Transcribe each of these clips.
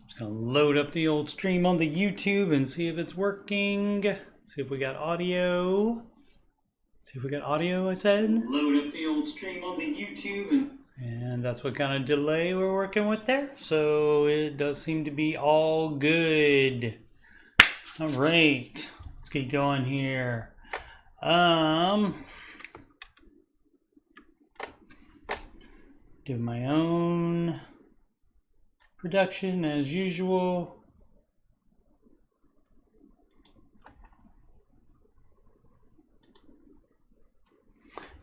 Just gonna load up the old stream on the YouTube and see if it's working. See if we got audio. See if we got audio, I said. Load up the old stream on the YouTube. And that's what kind of delay we're working with there. So it does seem to be all good. All right, let's get going here. Do my own production as usual.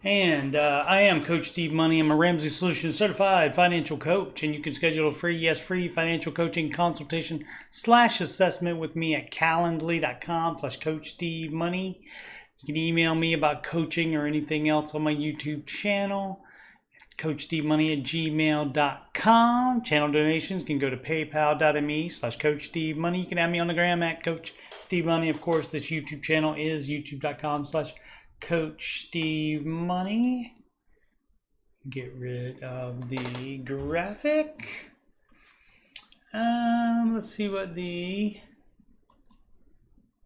And I am Coach Steve Money. I'm a Ramsey Solutions certified financial coach, and you can schedule a free financial coaching consultation / assessment with me at calendly.com/Coach Steve Money. You can email me about coaching or anything else on my YouTube channel, CoachSteveMoney@gmail.com. Channel donations can go to paypal.me/Coach Steve Money. You can add me on the gram at Coach Steve Money. Of course, this YouTube channel is youtube.com/Coach Steve Money. Get rid of the graphic. Let's see what the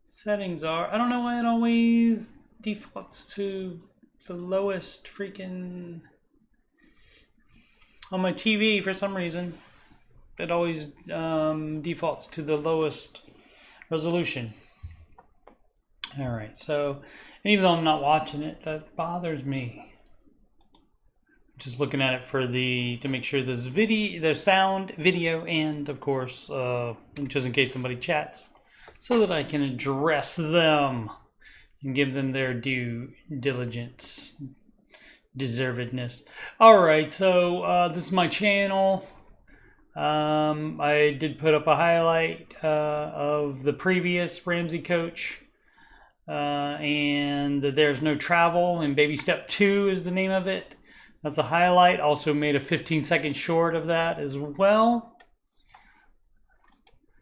settings are. I don't know why it always defaults to the lowest freaking on my TV for some reason. It always defaults to the lowest resolution. All right, so even though I'm not watching it, that bothers me. Just looking at it for to make sure there's sound, video, and of course, just in case somebody chats, so that I can address them and give them their due diligence, deservedness. All right, so this is my channel. I did put up a highlight of the previous Ramsey coach. And there's no travel, and baby step 2 is the name of it. That's a highlight. Also made a 15-second short of that as well.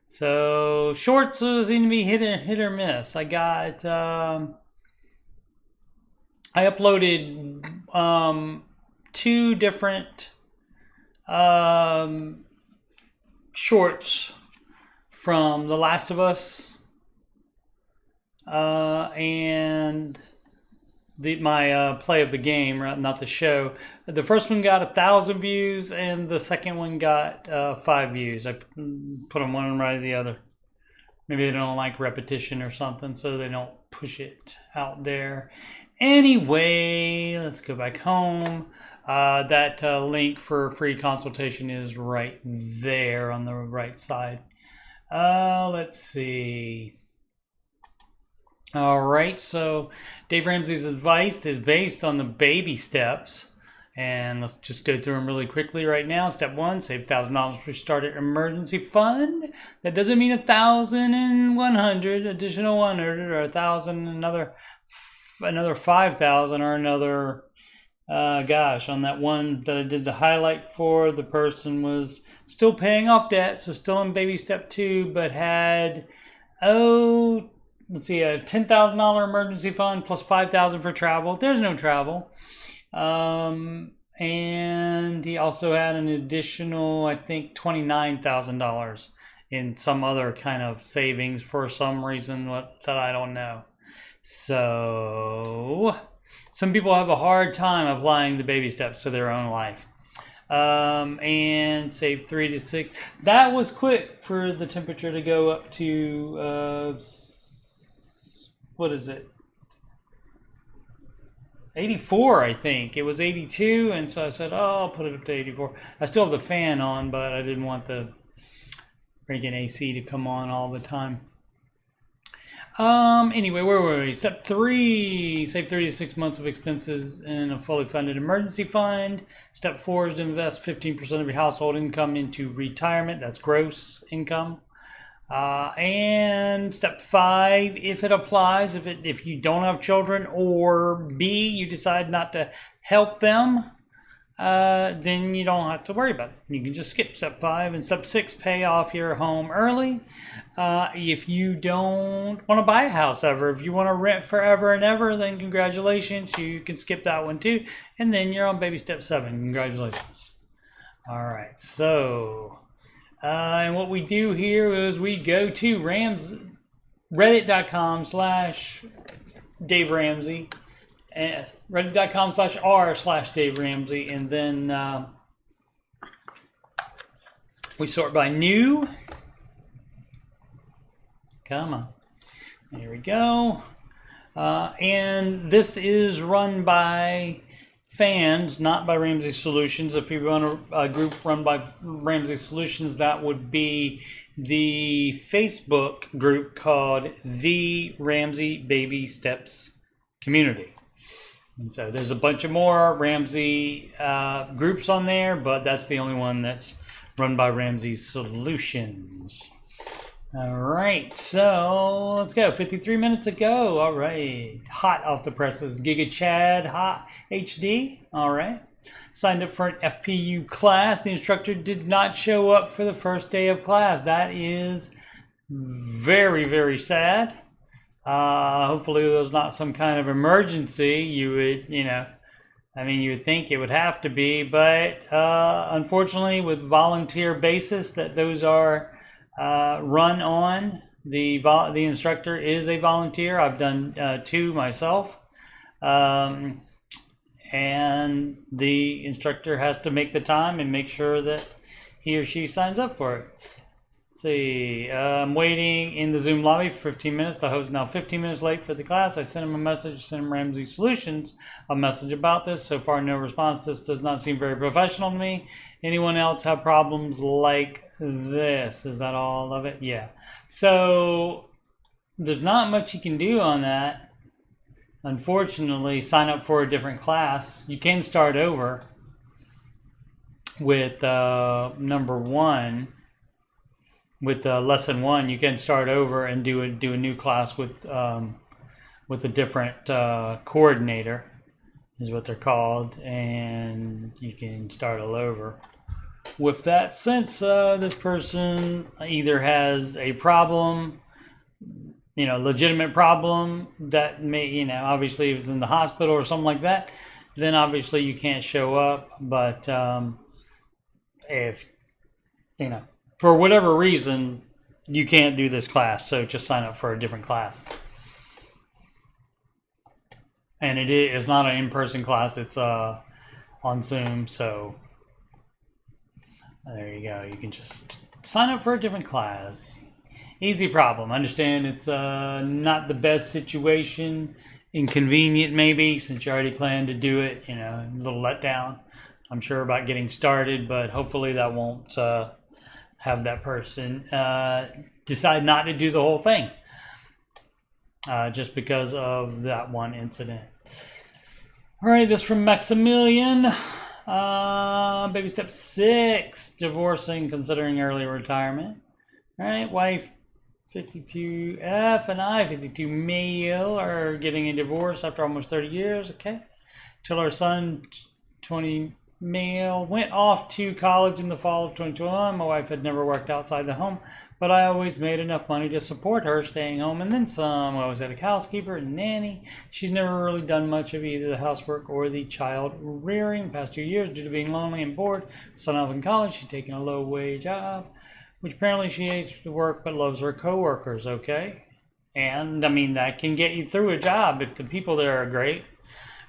So shorts seem to be hit or miss. I got I uploaded 2 different shorts from The Last of Us. And my play of the game, right, not the show. The first one got 1,000 views, and the second one got 5 views. I put them one right of the other. Maybe they don't like repetition or something, so they don't push it out there. Anyway, let's go back home. That link for free consultation is right there on the right side. Let's see. All right, so Dave Ramsey's advice is based on the baby steps, and let's just go through them really quickly right now. Step 1, save $1,000 for starter emergency fund. That doesn't mean 1,100, additional 100, or 1,000, another 5,000, or another. Gosh, on that one that I did the highlight for, the person was still paying off debt, so still in baby step 2, but had let's see, a $10,000 emergency fund plus $5,000 for travel. There's no travel. And he also had an additional, I think, $29,000 in some other kind of savings for some reason that I don't know. So some people have a hard time applying the baby steps to their own life. And save 3 to 6. That was quick for the temperature to go up to what is it? 84, I think. It was 82, and so I said, oh, I'll put it up to 84. I still have the fan on, but I didn't want the freaking AC to come on all the time. Anyway, where were we? Step 3, save 3 to 6 months of expenses in a fully funded emergency fund. Step 4 is to invest 15% of your household income into retirement. That's gross income. And step 5, if it applies, if you don't have children, or B, you decide not to help them, then you don't have to worry about it. You can just skip step 5 and step 6, pay off your home early. If you don't want to buy a house ever, if you want to rent forever and ever, then congratulations, you can skip that one too. And then you're on baby step 7. Congratulations. All right, so and what we do here is we go to reddit.com/Dave Ramsey, reddit.com/r/Dave Ramsey, and then we sort by new. Come on, there we go. And this is run by fans, not by Ramsey Solutions. If you run a group run by Ramsey Solutions, that would be the Facebook group called the Ramsey Baby Steps Community. And so there's a bunch of more Ramsey groups on there, but that's the only one that's run by Ramsey Solutions. All right, so let's go. 53 minutes ago. All right, hot off the presses. Giga Chad Hot HD. All right, signed up for an FPU class. The instructor did not show up for the first day of class. That is very, very sad. Hopefully there's not some kind of emergency. You would, you would think it would have to be, but unfortunately with volunteer basis that those are run on, the instructor is a volunteer. I've done 2 myself, and the instructor has to make the time and make sure that he or she signs up for it. Let's see, I'm waiting in the Zoom lobby for 15 minutes. The host is now 15 minutes late for the class. I sent him a message, sent him Ramsey Solutions a message about this. So far, no response. This does not seem very professional to me. Anyone else have problems like this? Is that all of it? Yeah. So there's not much you can do on that. Unfortunately, sign up for a different class. You can start over with number 1. With lesson 1, you can start over and do a new class with a different coordinator, is what they're called, and you can start all over. With that, since this person either has a problem, legitimate problem that may, obviously if it's in the hospital or something like that, then obviously you can't show up. But if, for whatever reason, you can't do this class, so just sign up for a different class. And it's not an in-person class, it's on Zoom, so there you go. You can just sign up for a different class. Easy problem. Understand it's not the best situation, inconvenient maybe, since you already planned to do it, a little letdown, I'm sure, about getting started, but hopefully that won't have that person decide not to do the whole thing just because of that one incident. All right, this from Maximilian. Baby step 6, divorcing, considering early retirement. All right, wife 52 F and I 52 male are getting a divorce after almost 30 years. Okay, till our son 20 male went off to college in the fall of 2021. My wife had never worked outside the home, but I always made enough money to support her staying home and then some. I always had a housekeeper and nanny. She's never really done much of either the housework or the child rearing. Past 2 years, due to being lonely and bored, son off in college, she's taken a low-wage job, which apparently she hates to work but loves her co-workers. Okay, and that can get you through a job if the people there are great.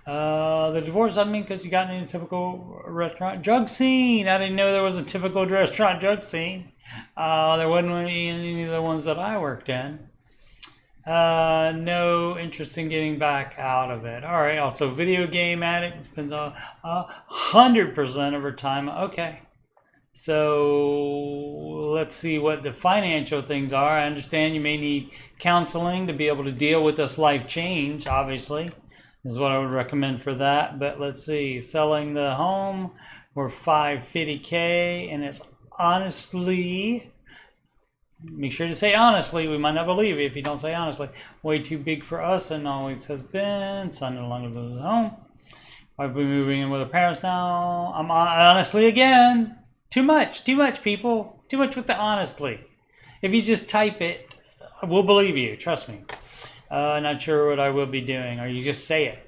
The divorce, because you got in a typical restaurant drug scene. I didn't know there was a typical restaurant drug scene. There wasn't any of the ones that I worked in. No interest in getting back out of it. All right, also video game addict, spends 100% of her time. Okay, so let's see what the financial things are. I understand you may need counseling to be able to deal with this life change, obviously. Is what I would recommend for that. But let's see, selling the home for $550K, and it's honestly, make sure to say honestly, we might not believe you if you don't say honestly, way too big for us and always has been. Son no longer lives at home. I'll be moving in with her parents now. I'm honestly, again, too much, people. Too much with the honestly. If you just type it, we'll believe you. Trust me. Not sure what I will be doing, or you just say it.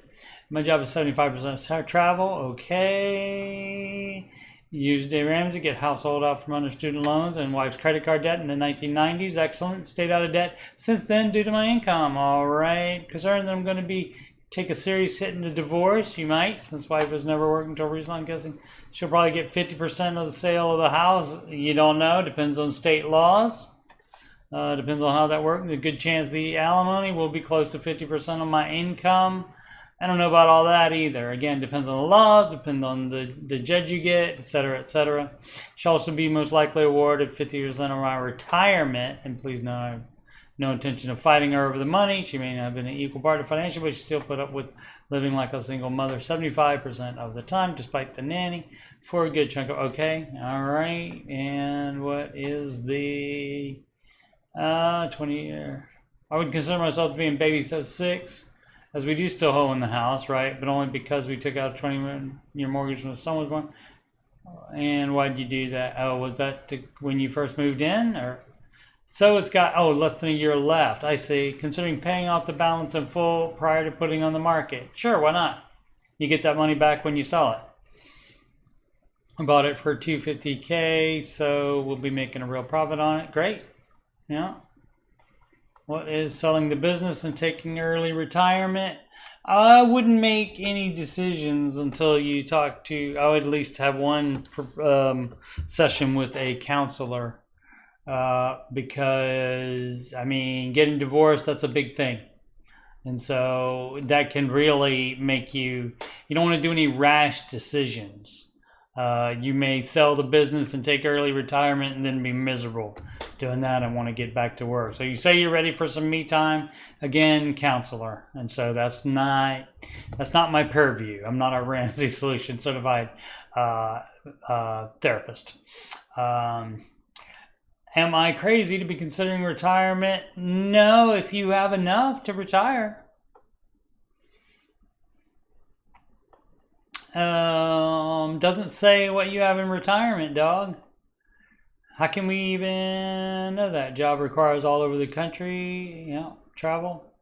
My job is 75% travel. Okay. Use Ramsey, get household out from under student loans and wife's credit card debt in the 1990s. Excellent. Stayed out of debt since then due to my income. All right. Concerned that I'm going to take a serious hit in the divorce. You might, since wife has never worked until recently. I'm guessing she'll probably get 50% of the sale of the house. You don't know. Depends on state laws. Depends on how that works. There's a good chance the alimony will be close to 50% of my income. I don't know about all that either. Again, depends on the laws, depends on the judge you get, etc., etc. She'll also be most likely awarded 50% of my retirement. And please know I have no intention of fighting her over the money. She may not have been an equal partner financially, but she still put up with living like a single mother 75% of the time, despite the nanny, for a good chunk of, okay, all right. And what is the 20-year? I would consider myself to be in baby step 6. As we do still own the house, right? But only because we took out a 20-year mortgage when the son was born. And why did you do that? Oh, was that when you first moved in? Or so it's got, less than a year left. I see. Considering paying off the balance in full prior to putting on the market. Sure, why not? You get that money back when you sell it. I bought it for $250K, so we'll be making a real profit on it. Great. Yeah. What is selling the business and taking early retirement? I wouldn't make any decisions until you talk to, I would at least have one session with a counselor because, I mean, getting divorced, that's a big thing. And so that can really make you don't want to do any rash decisions. You may sell the business and take early retirement and then be miserable doing that and want to get back to work. So you say you're ready for some me time, again, counselor. And so that's not my purview. I'm not a Ramsey Solution certified therapist. Am I crazy to be considering retirement? No, if you have enough to retire. Doesn't say what you have in retirement, dog. How can we even know that? Job requires all over the country. Yeah, travel.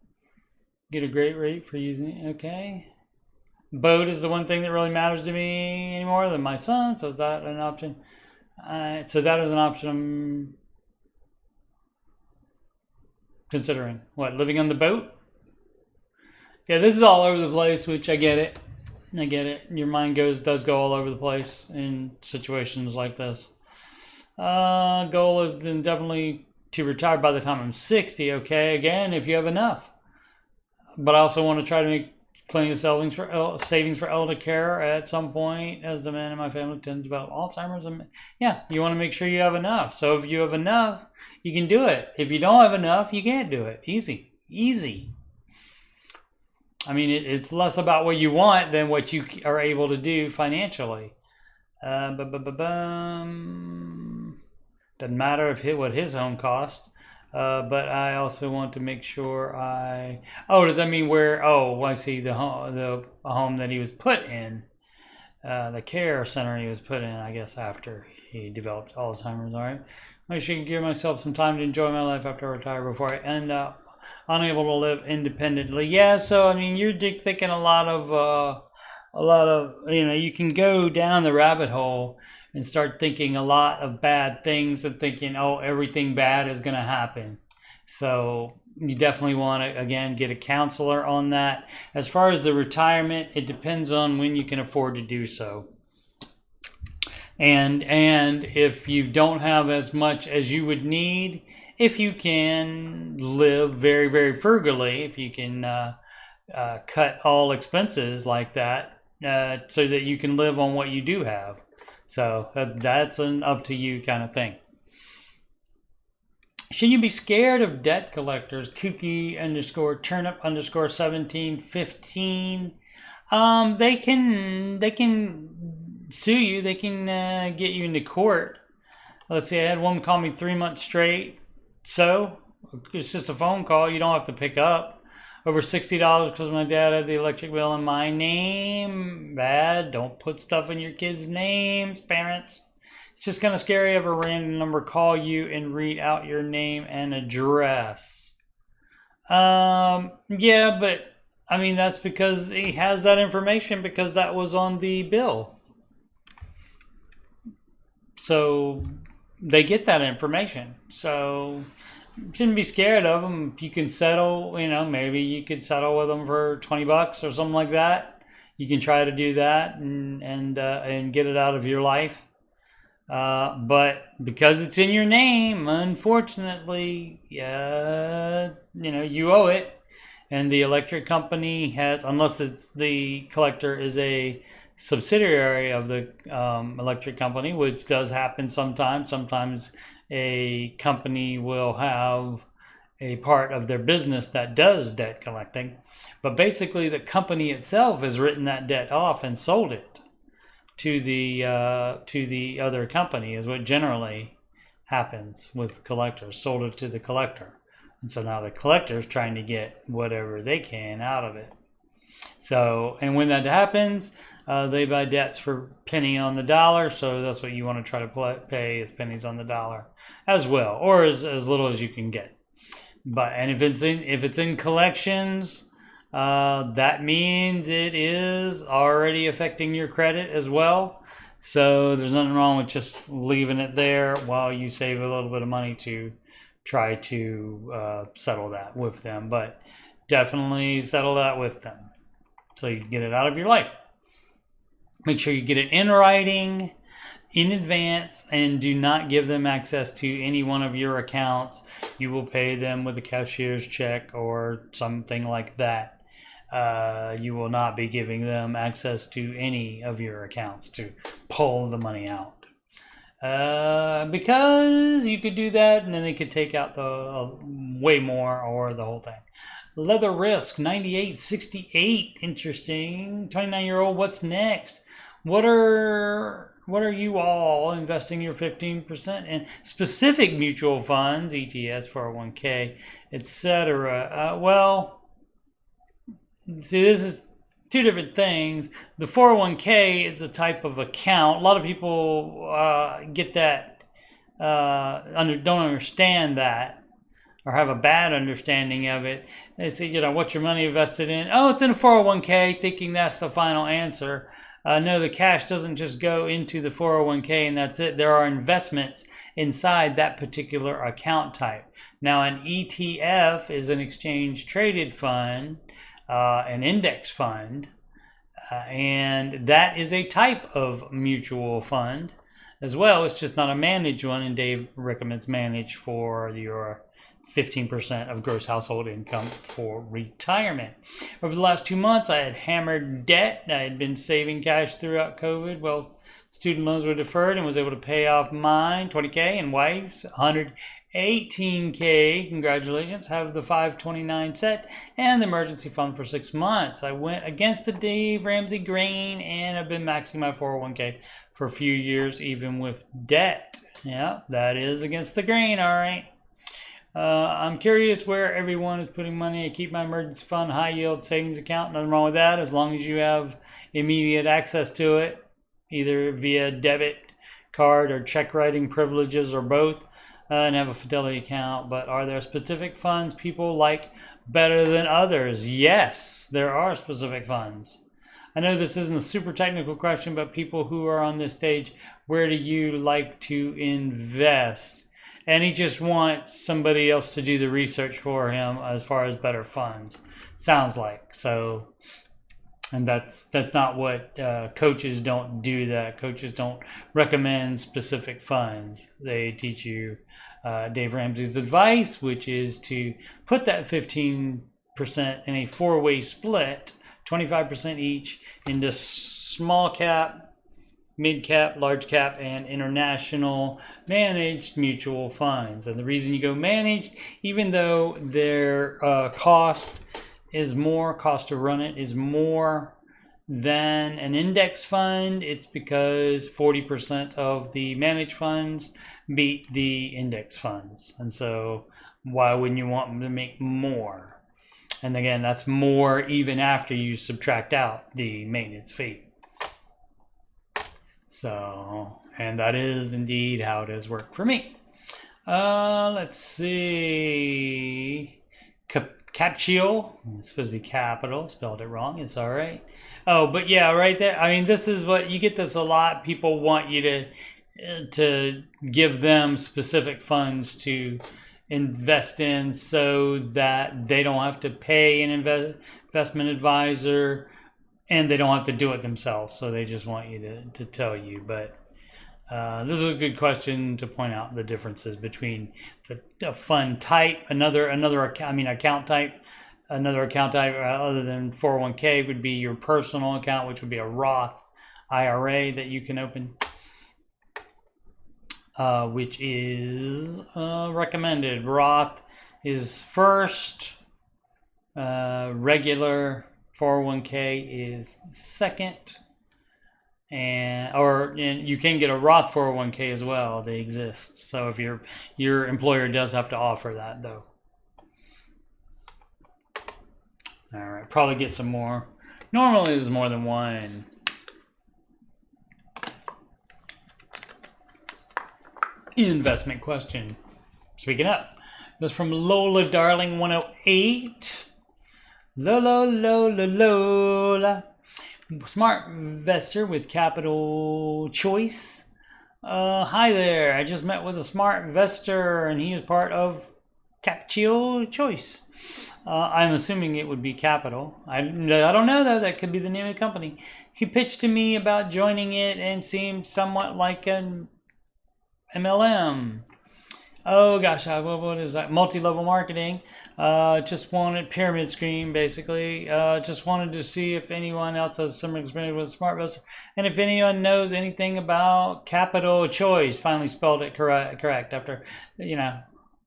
Get a great rate for using it. Okay. Boat is the one thing that really matters to me anymore than my son. So is that an option? So that is an option I'm considering. What, living on the boat? Yeah, this is all over the place, which I get it. I get it. Your mind does go all over the place in situations like this. Goal has been definitely to retire by the time I'm 60. Okay, again, if you have enough. But I also want to try to make plenty of savings for elder care at some point, as the man in my family tend to develop Alzheimer's. And yeah, you want to make sure you have enough. So if you have enough, you can do it. If you don't have enough, you can't do it. Easy. I mean, it's less about what you want than what you are able to do financially. Doesn't matter what his home cost. But I also want to make sure does that mean where? Oh, I see the home that he was put in, the care center he was put in, I guess, after he developed Alzheimer's. All right. I should give myself some time to enjoy my life after I retire before I end up unable to live independently. Yeah, so I mean, you're thinking a lot of you can go down the rabbit hole and start thinking a lot of bad things and thinking, everything bad is going to happen. So you definitely want to, again, get a counselor on that. As far as the retirement, it depends on when you can afford to do so. And if you don't have as much as you would need, if you can live very, very frugally, if you can cut all expenses like that, so that you can live on what you do have. So that's an up to you kind of thing. Should you be scared of debt collectors? Kooky_turnip_1715. They can sue you. They can get you into court. Let's see, I had one call me 3 months straight. So it's just a phone call. You don't have to pick up. over $60 because my dad had the electric bill in my name. Bad. Don't put stuff in your kids' names, parents. It's just kind of scary. Have a random number call you and read out your name and address. Yeah, but I mean, that's because he has that information because that was on the bill. So they get that information. So you shouldn't be scared of them. You can settle, you know, maybe you could settle with them for $20 or something like that. You can try to do that and get it out of your life. But because it's in your name, unfortunately, you know, you owe it. And the electric company has, unless it's the collector is a subsidiary of the electric company, which does happen sometimes. Sometimes a company will have a part of their business that does debt collecting. But basically, the company itself has written that debt off and sold it to the other company, is what generally happens with collectors. Sold it to the collector. And so now the collector is trying to get whatever they can out of it. So, and when that happens, they buy debts for penny on the dollar. So that's what you want to try to pay, is pennies on the dollar as well, or as little as you can get. But and if it's in collections, that means it is already affecting your credit as well. So there's nothing wrong with just leaving it there while you save a little bit of money to try to settle that with them. But definitely settle that with them so you can get it out of your life. Make sure you get it in writing in advance, and do not give them access to any one of your accounts. You will pay them with a cashier's check or something like that. You will not be giving them access to any of your accounts to pull the money out. Because you could do that and then they could take out the way more or the whole thing. Leather Risk 9868, interesting. 29-year-old, what's next? What are you all investing your 15% in? Specific mutual funds, ETS, 401k, etc. Well, see, this is two different things. The 401k is a type of account. A lot of people get that, don't understand that, or have a bad understanding of it. They say, you know, what's your money invested in? Oh, it's in a 401k, thinking that's the final answer. No, the cash doesn't just go into the 401k and that's it. There are investments inside that particular account type. Now, an ETF is an exchange traded fund, an index fund, and that is a type of mutual fund as well. It's just not a managed one, and Dave recommends managed for your 15% of gross household income for retirement. Over the last 2 months, I had hammered debt. I had been saving cash throughout COVID. Well, student loans were deferred and was able to pay off mine, $20K, and wife's $118K. Congratulations. Have the 529 set and the emergency fund for 6 months. I went against the Dave Ramsey grain and I've been maxing my 401k for a few years, even with debt. Yeah, that is against the grain, all right. I'm curious where everyone is putting money. I keep my emergency fund high yield savings account. Nothing wrong with that, as long as you have immediate access to it, either via debit card or check writing privileges or both, and have a Fidelity account. But are there specific funds people like better than others? Yes, there are specific funds. I know this isn't a super technical question, but people who are on this stage, where do you like to invest? And he just wants somebody else to do the research for him as far as better funds. Sounds like. So, and that's not what coaches don't do. That coaches don't recommend specific funds. They teach you Dave Ramsey's advice, which is to put that 15% in a four-way split, 25% each, into small cap, mid cap, large cap, and international managed mutual funds. And the reason you go managed, even though their cost to run it is more than an index fund, it's because 40% of the managed funds beat the index funds. And so why wouldn't you want them to make more? And again, that's more even after you subtract out the maintenance fee. So, and that is indeed how it has worked for me. Let's see. Capchio. It's supposed to be capital. Spelled it wrong. It's all right. Oh, but yeah, right there. I mean, this is what you get this a lot. People want you to give them specific funds to invest in so that they don't have to pay an investment advisor and they don't have to do it themselves. So they just want you to tell you. But this is a good question to point out the differences between the fund type, another account type. Another account type other than 401k would be your personal account, which would be a Roth IRA that you can open, which is recommended. Roth is first, regular 401k is second, and you can get a Roth 401k as well. They exist. So if your employer does have to offer that though. All right, probably get some more. Normally there's more than one. Investment question. Speaking up, this is from Lola Darling 108. Lola. Smart investor with capital choice. Hi there. I just met with a smart investor and he is part of Capital Choice. I'm assuming it would be capital. I don't know though. That could be the name of the company. He pitched to me about joining it and seemed somewhat like an MLM. Oh gosh, what is that? Multi-level marketing. Just wanted pyramid scheme basically. Just wanted to see if anyone else has similar experience with a smart investor, and if anyone knows anything about Capital Choice. Finally spelled it correct after,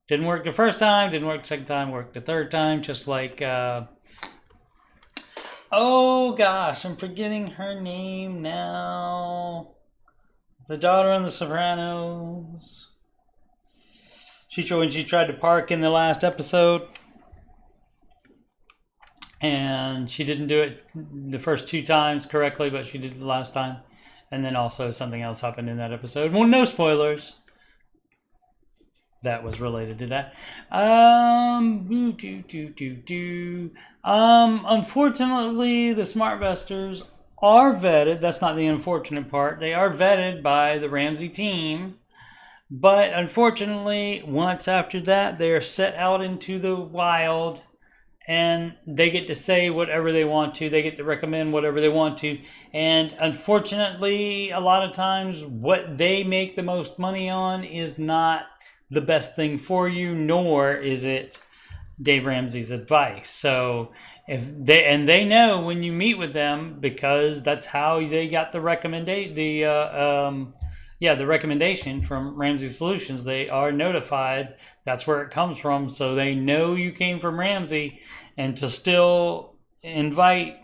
didn't work the first time, didn't work the second time, worked the third time, just like, oh gosh, I'm forgetting her name now. The daughter in The Sopranos. When she tried to park in the last episode. And she didn't do it the first 2 times correctly, but she did it the last time. And then also something else happened in that episode. Well, no spoilers. That was related to that. Unfortunately, the smart investors are vetted. That's not the unfortunate part. They are vetted by the Ramsey team. But unfortunately, once after that, they are set out into the wild and they get to say whatever they want to. They get to recommend whatever they want to. And unfortunately, a lot of times, what they make the most money on is not the best thing for you, nor is it Dave Ramsey's advice. So they know when you meet with them, because that's how they got the recommendation from Ramsey Solutions. They are notified. That's where it comes from. So they know you came from Ramsey, and to still advise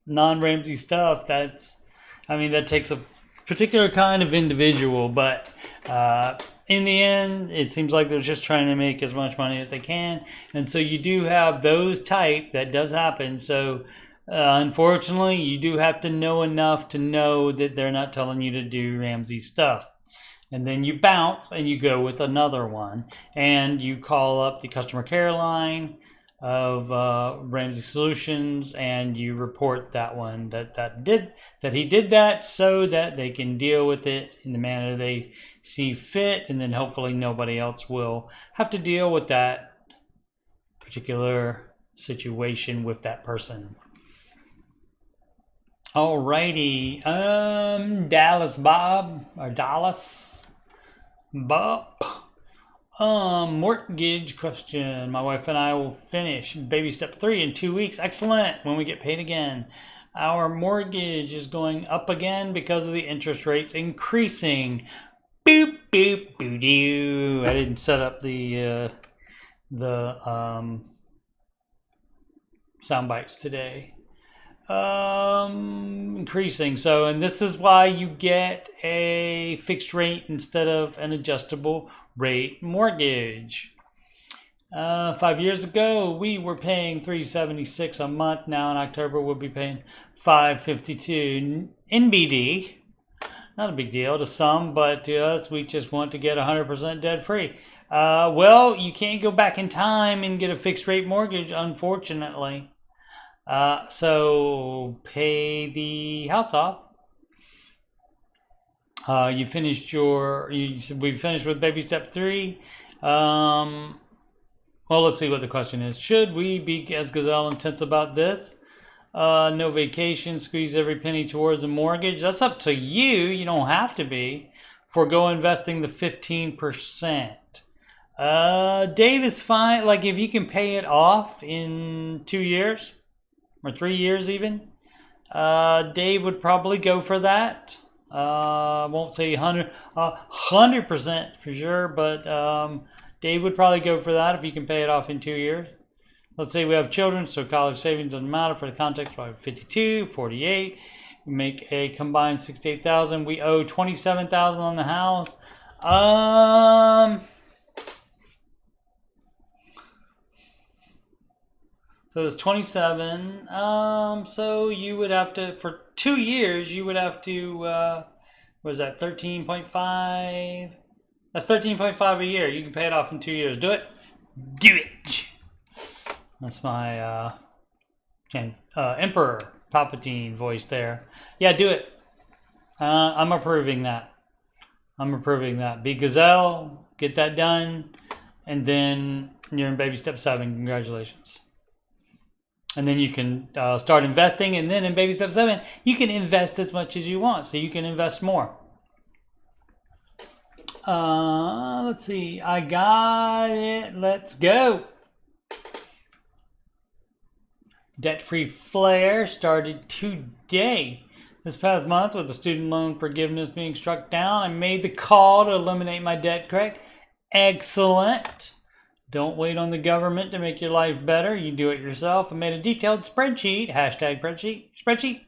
non-Ramsey stuff. That takes a particular kind of individual, but in the end, it seems like they're just trying to make as much money as they can. And so you do have those type that does happen. So unfortunately, you do have to know enough to know that they're not telling you to do Ramsey stuff. And then you bounce and you go with another one, and you call up the customer care line of Ramsey Solutions, and you report that one that he did that, so that they can deal with it in the manner they see fit, and then hopefully nobody else will have to deal with that particular situation with that person. Alrighty, Dallas Bob. Mortgage question. My wife and I will finish baby step 3 in 2 weeks. Excellent. When we get paid again. Our mortgage is going up again because of the interest rates increasing. Boop, boop, boo doo. I didn't set up the sound bites today. Increasing. So, and this is why you get a fixed rate instead of an adjustable rate mortgage. 5 years ago, we were paying $376 a month. Now in October, we'll be paying $552 NBD. Not a big deal to some, but to us, we just want to get 100% debt free. Well, you can't go back in time and get a fixed rate mortgage, unfortunately. So pay the house off. We finished with baby step 3. Well, let's see what the question is. Should we be as gazelle intense about this? No vacation, squeeze every penny towards a mortgage. That's up to you. You don't have to be. Forgo investing the 15%. Dave is fine. Like if you can pay it off in 2 years or 3 years even, Dave would probably go for that. I won't say 100% for sure, but Dave would probably go for that if you can pay it off in 2 years. Let's say we have children, so college savings doesn't matter for the context. 52, 48. We make a combined $68,000. We owe $27,000 on the house. So there's 27. So you would have to, for 2 years, you would have to, what is that, 13.5? That's 13.5 a year. You can pay it off in 2 years. Do it. Do it. That's my Emperor Palpatine voice there. Yeah, do it. I'm approving that. Be gazelle. Get that done. And then you're in baby step 7. Congratulations. And then you can start investing. And then in baby step 7, you can invest as much as you want. So you can invest more. Let's see. I got it. Let's go. Debt-free flare started today. This past month, with the student loan forgiveness being struck down, I made the call to eliminate my debt crack. Excellent. Don't wait on the government to make your life better. You do it yourself. I made a detailed spreadsheet. Hashtag spreadsheet.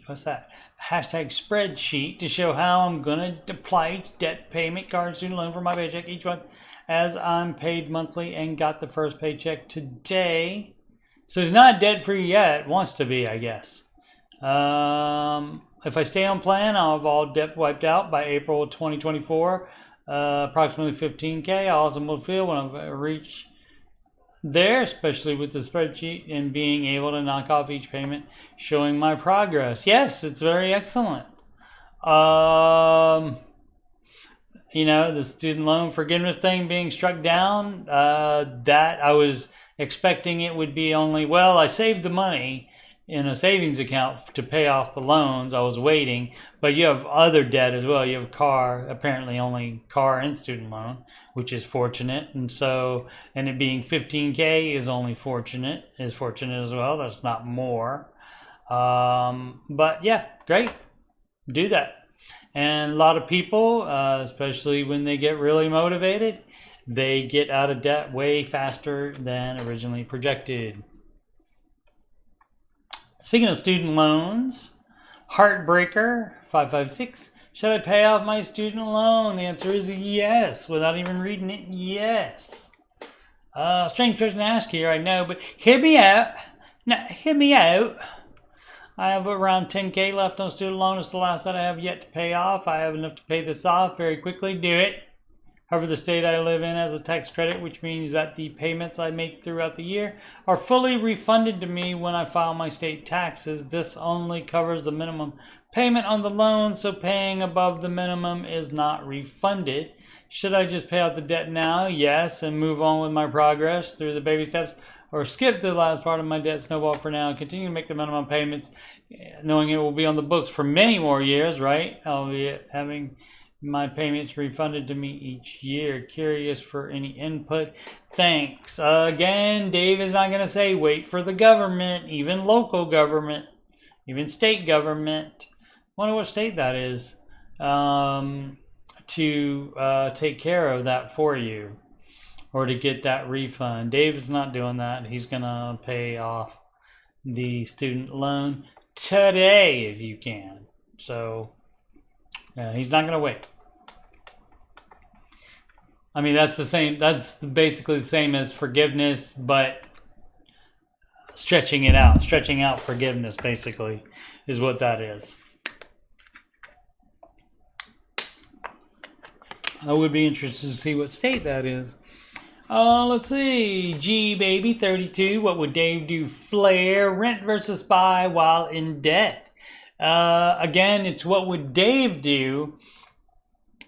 What's that? Hashtag spreadsheet to show how I'm going to apply each debt, payment, card, student loan for my paycheck each month as I'm paid monthly and got the first paycheck today. So he's not debt free yet. Wants to be, I guess. If I stay on plan, I'll have all debt wiped out by April 2024. Approximately $15K. How awesome will feel when I reach there, especially with the spreadsheet and being able to knock off each payment, showing my progress. Yes, it's very excellent. You know, the student loan forgiveness thing being struck down, that I was expecting it would be only, well, I saved the money in a savings account to pay off the loans. I was waiting, but you have other debt as well. You have car, apparently only car and student loan, which is fortunate. And so, and it being 15K is only fortunate as well. That's not more. But yeah, great. Do that. And a lot of people, especially when they get really motivated, they get out of debt way faster than originally projected. Speaking of student loans, Heartbreaker 556, should I pay off my student loan? The answer is yes, without even reading it, yes. Strange person to ask here, I know, but hear me out. Now, hear me out. I have around 10K left on student loan. It's the last that I have yet to pay off. I have enough to pay this off very quickly. Do it. However, the state I live in has a tax credit, which means that the payments I make throughout the year are fully refunded to me when I file my state taxes. This only covers the minimum payment on the loan, so paying above the minimum is not refunded. Should I just pay out the debt now? Yes, and move on with my progress through the baby steps, or skip the last part of my debt snowball for now, continue to make the minimum payments, knowing it will be on the books for many more years, right? I'll be having my payments refunded to me each year. Curious for any input. Thanks. Again, Dave is not going to say wait for the government, even local government, even state government. Wonder what state that is, to take care of that for you or to get that refund. Dave is not doing that. He's going to pay off the student loan today if you can. So he's not going to wait. I mean, that's the same. That's basically the same as forgiveness, but stretching it out. Stretching out forgiveness, basically, is what that is. I would be interested to see what state that is. Let's see. G Baby 32. What would Dave do? Flare, rent versus buy while in debt. Again, it's what would Dave do.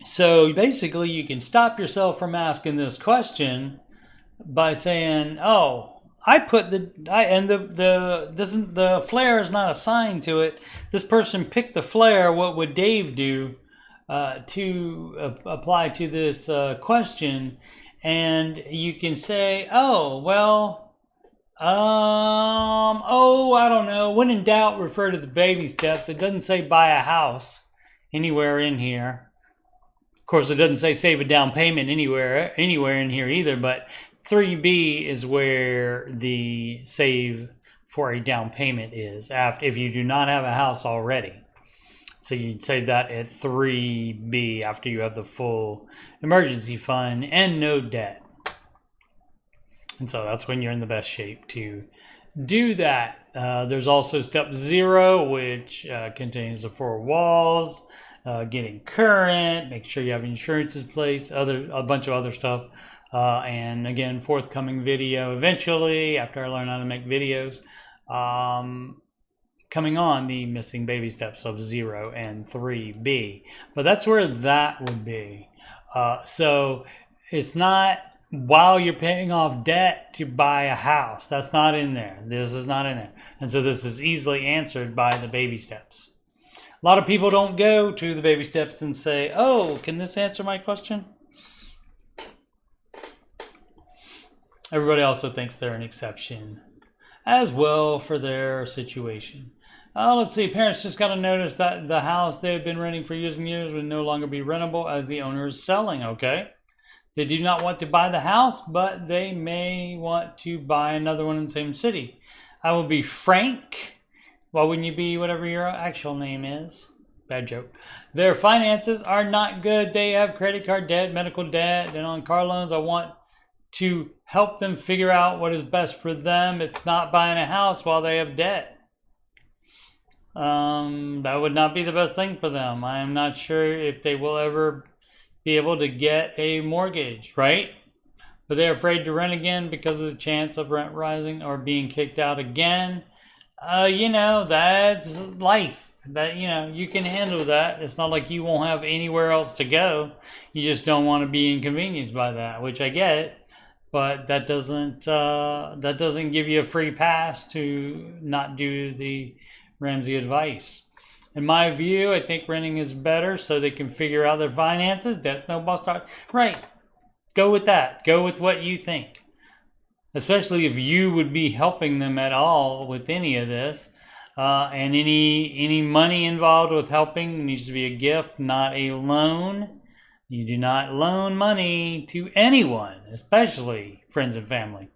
So basically, you can stop yourself from asking this question by saying, "Oh, I put the flare is not assigned to it. This person picked the flare. What would Dave do to apply to this question?" And you can say, "Oh, well, I don't know. When in doubt, refer to the baby steps." It doesn't say buy a house anywhere in here. Of course, it doesn't say save a down payment anywhere in here either, but 3B is where the save for a down payment is if you do not have a house already. So you'd save that at 3B after you have the full emergency fund and no debt. And so that's when you're in the best shape to do that. There's also step 0, which contains the 4 walls. Getting current, make sure you have insurance in place, a bunch of other stuff. And again, forthcoming video eventually after I learn how to make videos. Coming on the missing baby steps of 0 and 3B. But that's where that would be. So it's not while you're paying off debt to buy a house. That's not in there. This is not in there. And so this is easily answered by the baby steps. A lot of people don't go to the baby steps and say, "Oh, can this answer my question?" Everybody also thinks they're an exception as well for their situation. Let's see. Parents just got to notice that the house they've been renting for years and years will no longer be rentable as the owner is selling. Okay. They do not want to buy the house, but they may want to buy another one in the same city. I will be Frank. Why wouldn't you be whatever your actual name is? Bad joke. Their finances are not good. They have credit card debt, medical debt, and on car loans. I want to help them figure out what is best for them. It's not buying a house while they have debt. That would not be the best thing for them. I am not sure if they will ever be able to get a mortgage, right? But they're afraid to rent again because of the chance of rent rising or being kicked out again. That's life. That, you can handle that. It's not like you won't have anywhere else to go. You just don't want to be inconvenienced by that, which I get. But that doesn't give you a free pass to not do the Ramsey advice. In my view, I think renting is better so they can figure out their finances. That's no boss talk. Right. Go with that. Go with what you think. Especially if you would be helping them at all with any of this. And any money involved with helping needs to be a gift, not a loan. You do not loan money to anyone, especially friends and family.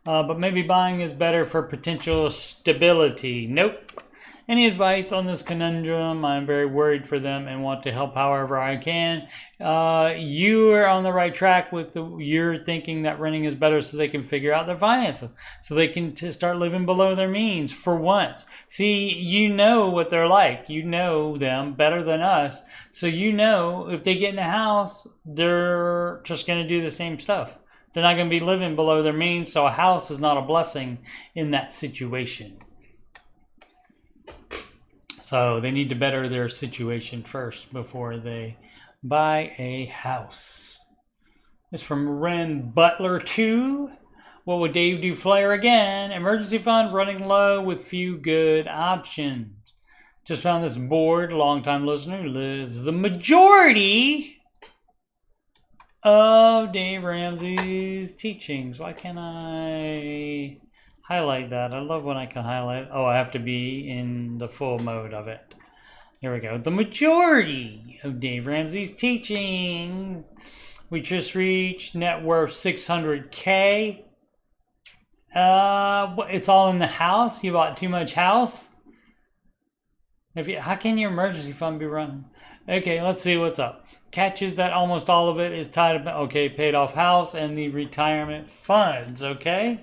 But maybe buying is better for potential stability. Nope. Any advice on this conundrum? I'm very worried for them and want to help however I can. You are on the right track with you're thinking that renting is better so they can figure out their finances, so they can start living below their means for once. See, you know what they're like. You know them better than us. So you know if they get in a house, they're just going to do the same stuff. They're not going to be living below their means, so a house is not a blessing in that situation. So they need to better their situation first before they buy a house. It's from Ren Butler 2. What would Dave do? Flare again. Emergency fund running low with few good options. Just found this board. Long-time listener who lives the majority of Dave Ramsey's teachings. Why can't I highlight that? I love when I can highlight. Oh, I have to be in the full mode of it. Here we go. The majority of Dave Ramsey's teaching. We just reached net worth 600K. It's all in the house. You bought too much house. How can your emergency fund be running? Okay, let's see what's up. Catches that almost all of it is tied up. Okay, paid off house and the retirement funds. Okay.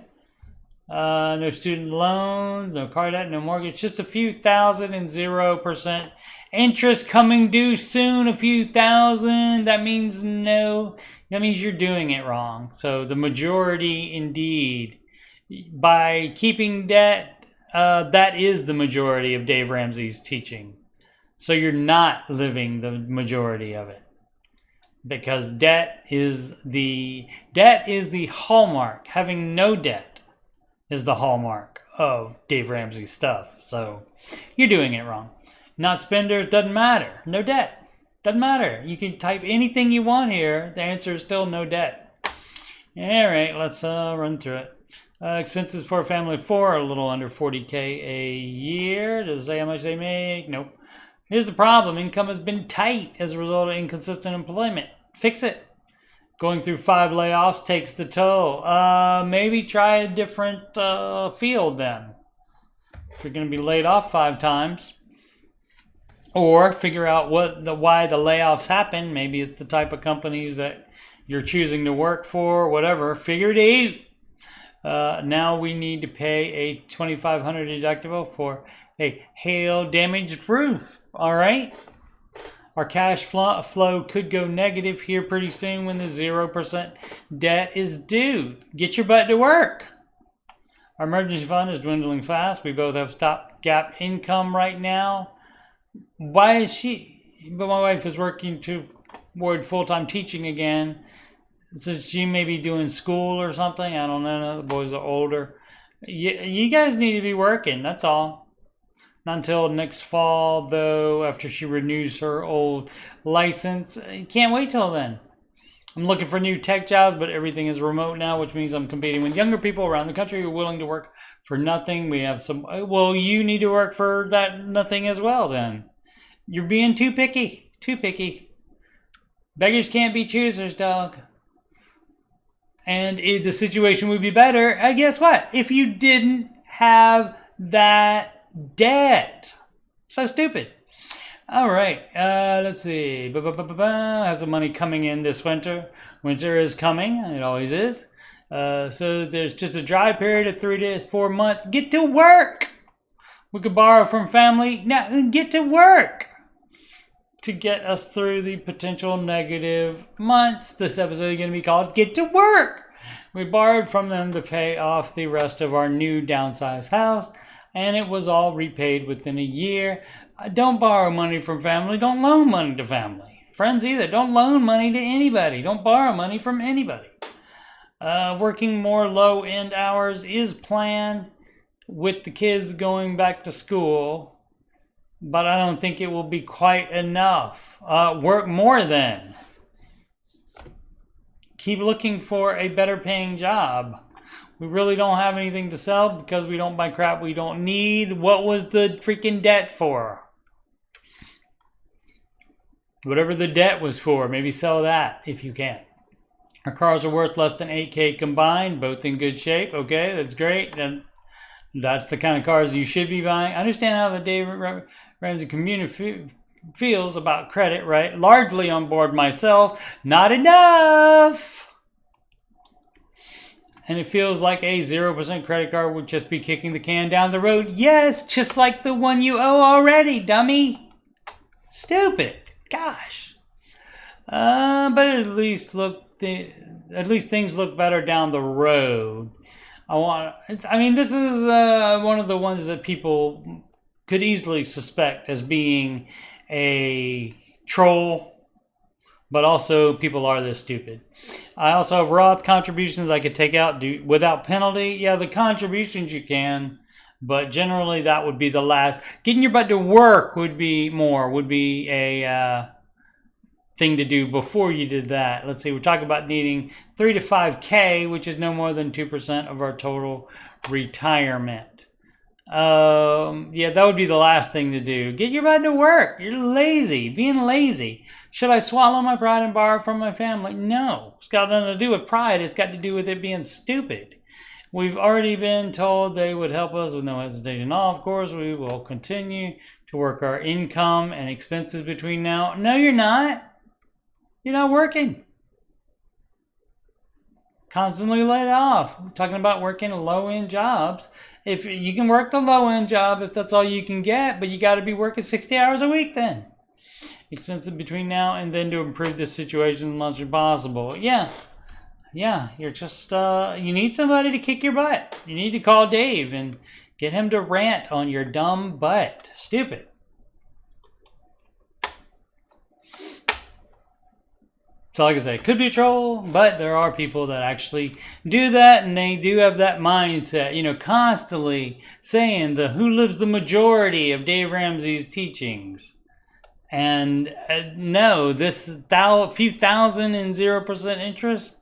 No student loans, no car debt, no mortgage, just a few thousand and 0% interest coming due soon, a few thousand. That means no, that means you're doing it wrong. So the majority indeed, by keeping debt, that is the majority of Dave Ramsey's teaching. So you're not living the majority of it. Because debt is the hallmark. Having no debt is the hallmark of Dave Ramsey's stuff. So you're doing it wrong. Not spenders, doesn't matter. No debt, doesn't matter. You can type anything you want here. The answer is still no debt. All right, let's run through it. Expenses for a family of 4 are a little under 40K a year. Does it say how much they make? Nope. Here's the problem. Income has been tight as a result of inconsistent employment. Fix it. Going through 5 layoffs takes the toll. Maybe try a different field then. If you're going to be laid off 5 times. Or figure out why the layoffs happen. Maybe it's the type of companies that you're choosing to work for, whatever. Figure it out. Now we need to pay a $2,500 deductible for a hail damaged roof. All right. Our cash flow could go negative here pretty soon when the 0% debt is due. Get your butt to work. Our emergency fund is dwindling fast. We both have stopgap income right now. Why is she? But my wife is working toward full-time teaching again. So she may be doing school or something. I don't know. The boys are older. You guys need to be working. That's all. Not until next fall, though, after she renews her old license. Can't wait till then. I'm looking for new tech jobs, but everything is remote now, which means I'm competing with younger people around the country who are willing to work for nothing. We have some... Well, you need to work for that nothing as well, then. You're being too picky. Too picky. Beggars can't be choosers, dog. And the situation would be better, guess what? If you didn't have that debt. So stupid. All right. Let's see. I have some money coming in this winter. Winter is coming. It always is. So there's just a dry period of 3 to 4 months. Get to work. We could borrow from family. Now get to work to get us through the potential negative months. This episode is going to be called Get to Work. We borrowed from them to pay off the rest of our new downsized house. And it was all repaid within a year. Don't borrow money from family. Don't loan money to family. Friends either. Don't loan money to anybody. Don't borrow money from anybody. Working more low-end hours is planned with the kids going back to school. But I don't think it will be quite enough. Work more then. Keep looking for a better paying job. We really don't have anything to sell because we don't buy crap we don't need. What was the freaking debt for? Whatever the debt was for, maybe sell that if you can. Our cars are worth less than 8K combined, both in good shape. Okay, that's great. And that's the kind of cars you should be buying. I understand how the Dave Ramsey community feels about credit, right? Largely on board myself. Not enough. And it feels like a 0% credit card would just be kicking the can down the road. Yes, just like the one you owe already, dummy. Stupid. Gosh. But at least things look better down the road. This is one of the ones that people could easily suspect as being a troll. But also, people are this stupid. I also have Roth contributions I could take out without penalty. Yeah, the contributions you can, but generally that would be the last. Getting your butt to work would be a thing to do before you did that. Let's see, we're talking about needing 3 to 5K, which is no more than 2% of our total retirement. Yeah, that would be the last thing to do. Get your butt to work. You're lazy. Being lazy. Should I swallow my pride and borrow from my family? No. It's got nothing to do with pride. It's got to do with it being stupid. We've already been told they would help us with no hesitation. Of course, we will continue to work our income and expenses between now. No, you're not. You're not working. Constantly laid off. I'm talking about working low-end jobs. If you can work the low-end job, if that's all you can get, but you got to be working 60 hours a week then. Expenses between now and then to improve this situation as much as possible. Yeah, you're just, you need somebody to kick your butt. You need to call Dave and get him to rant on your dumb butt. Stupid. So like I say, it could be a troll, but there are people that actually do that, and they do have that mindset, you know, constantly saying who lives the majority of Dave Ramsey's teachings. And no, this few thousand and 0% interest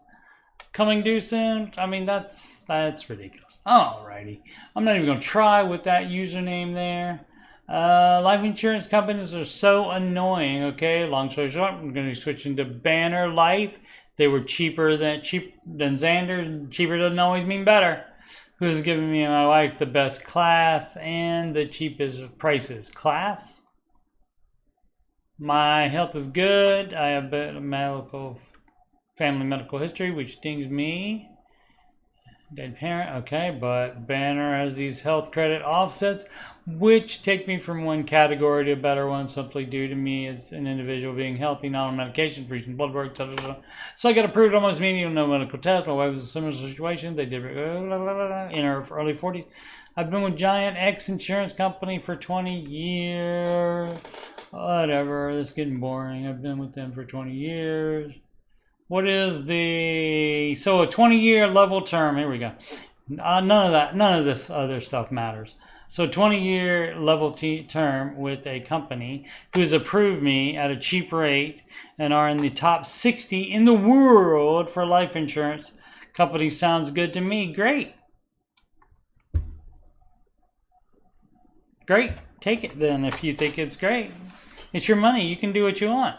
coming due soon. I mean, that's ridiculous. Alrighty, I'm not even gonna try with that username there. Life insurance companies are so annoying. Okay, long story short, I'm going to be switching to Banner Life. They were cheaper than Xander. Cheaper doesn't always mean better. Who's giving me and my wife the best class and the cheapest prices? Class. My health is good. I have family medical history, which stings me. Dead parent, okay, but Banner has these health credit offsets, which take me from one category to a better one, simply due to me as an individual being healthy, not on medication, recent blood work, etc. So I got approved almost immediately, no medical test. My wife was in a similar situation. They did in her early 40s. I've been with Giant X Insurance Company for 20 years. Whatever, this is getting boring. I've been with them for 20 years. What is so a 20-year level term? Here we go. None of this other stuff matters. So 20-year level term with a company who has approved me at a cheap rate and are in the top 60 in the world for life insurance company. Sounds good to me. Great. Great. Take it then if you think it's great. It's your money. You can do what you want.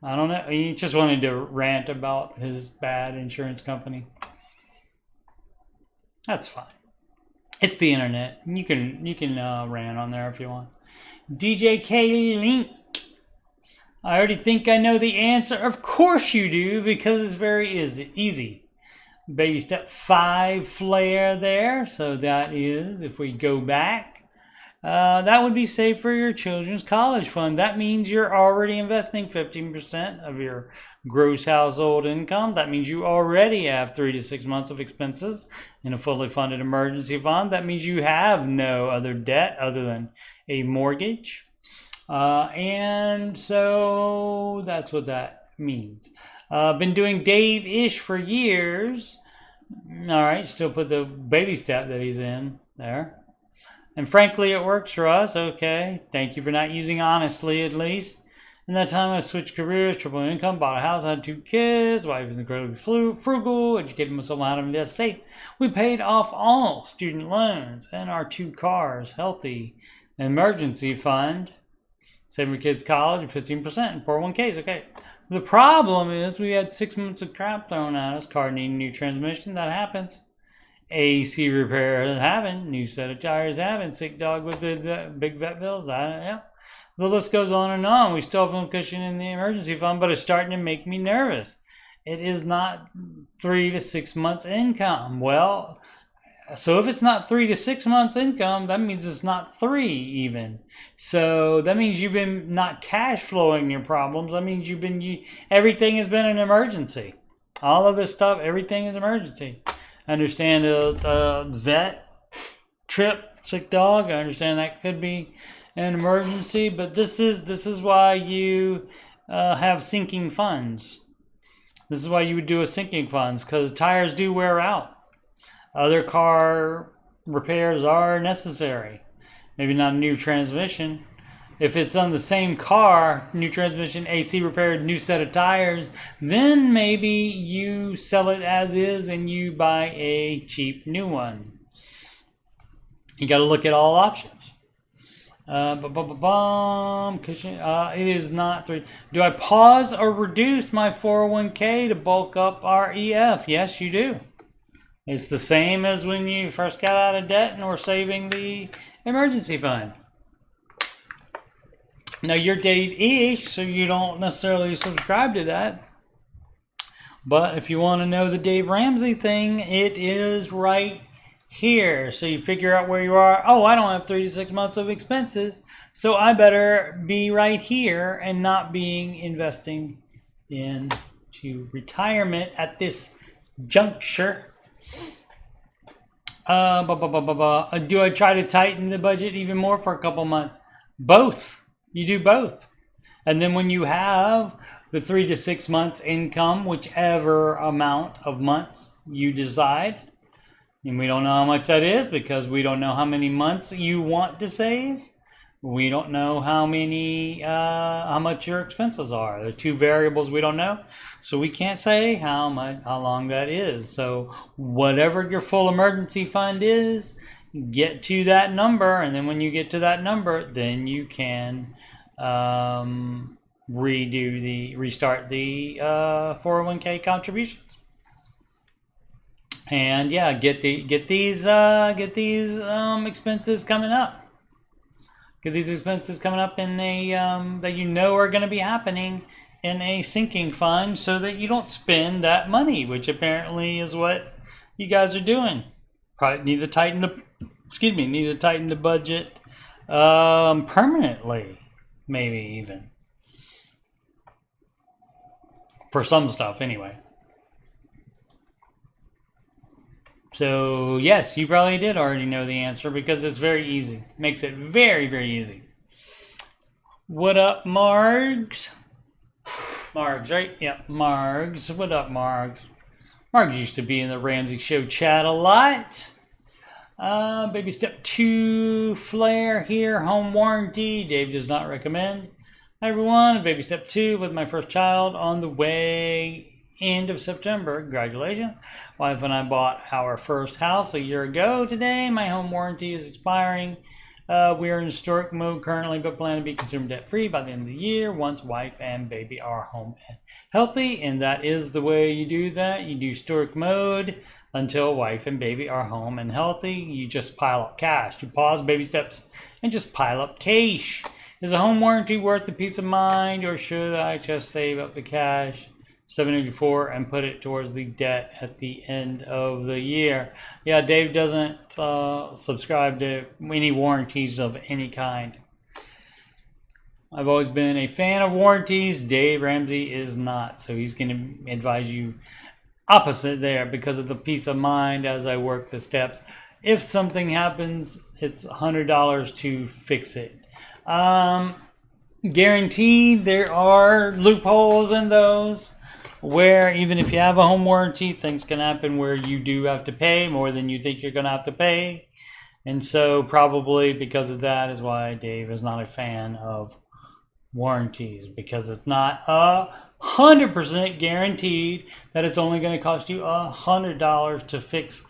I don't know. He just wanted to rant about his bad insurance company. That's fine. It's the internet. You can rant on there if you want. DJ K Link. I already think I know the answer. Of course you do, because it's very easy. Baby step 5 flare there. So that is, if we go back, that would be saved for your children's college fund. That means you're already investing 15% of your gross household income. That means you already have 3 to 6 months of expenses in a fully funded emergency fund. That means you have no other debt other than a mortgage. And so that's what that means. Been doing Dave-ish for years. All right, still put the baby step that he's in there. And frankly, it works for us. Okay. Thank you for not using honestly, at least. In that time, I switched careers, triple income, bought a house, had 2 kids. Wife is incredibly frugal, educated myself on how to invest safe. We paid off all student loans and our 2 cars, healthy, emergency fund, saving for kids' college, and 15% in 401ks. Okay. The problem is we had 6 months of crap thrown at us. Car needing new transmission. That happens. AC repair having, new set of tires having, sick dog with big vet bills. Yeah. The list goes on and on. We still have some cushion in the emergency fund, but it's starting to make me nervous. It is not 3 to 6 months income. Well, so if it's not 3 to 6 months income, that means it's not 3 even. So that means you've been not cash flowing your problems. That means everything has been an emergency. All of this stuff, everything is emergency. I understand a vet trip, sick dog. I understand that could be an emergency, but this is why you have sinking funds. This is why you would do a sinking funds, because tires do wear out. Other car repairs are necessary. Maybe not a new transmission. If it's on the same car, new transmission, AC repaired, new set of tires, then maybe you sell it as is and you buy a cheap new one. You got to look at all options. It is not 3. Do I pause or reduce my 401k to bulk up REF? Yes, you do. It's the same as when you first got out of debt and were saving the emergency fund. Now, you're Dave-ish, so you don't necessarily subscribe to that. But if you want to know the Dave Ramsey thing, it is right here. So you figure out where you are. Oh, I don't have 3 to 6 months of expenses, so I better be right here and not being investing into retirement at this juncture. Do I try to tighten the budget even more for a couple months? Both. You do both. And then when you have the 3 to 6 months income, whichever amount of months you decide, and we don't know how much that is because we don't know how many months you want to save. We don't know how much your expenses are. There are 2 variables we don't know, so we can't say how long that is. So whatever your full emergency fund is, get to that number, and then when you get to that number, then you can restart the 401k contributions. And yeah, get these expenses coming up. Get these expenses coming up in a that you know are going to be happening in a sinking fund, so that you don't spend that money, which apparently is what you guys are doing. Probably need to tighten the budget permanently, maybe even for some stuff anyway. So yes, you probably did already know the answer because it's very easy. Makes it very, very easy. What up, Margs? Margs, right? Yeah, Margs. What up, Margs? Margs used to be in the Ramsey Show chat a lot. Baby step 2 flare here, home warranty. Dave does not recommend. Hi everyone, baby step 2 with my first child on the way. End of September. Congratulations. Wife and I bought our first house a year ago today. My home warranty is expiring. We are in historic mode currently, but plan to be consumer debt free by the end of the year once wife and baby are home and healthy. And that is the way you do that. You do historic mode until wife and baby are home and healthy. You just pile up cash. You pause baby steps and just pile up cash. Is a home warranty worth the peace of mind, or should I just save up the cash $784 and put it towards the debt at the end of the year? Yeah, Dave doesn't subscribe to any warranties of any kind. I've always been a fan of warranties. Dave Ramsey is not, so he's going to advise you opposite there because of the peace of mind as I work the steps. If something happens, it's $100 to fix it. Guaranteed, there are loopholes in those, where even if you have a home warranty, things can happen where you do have to pay more than you think you're going to have to pay. And so probably because of that is why Dave is not a fan of warranties, because it's not 100% guaranteed that it's only going to cost you $100 to fix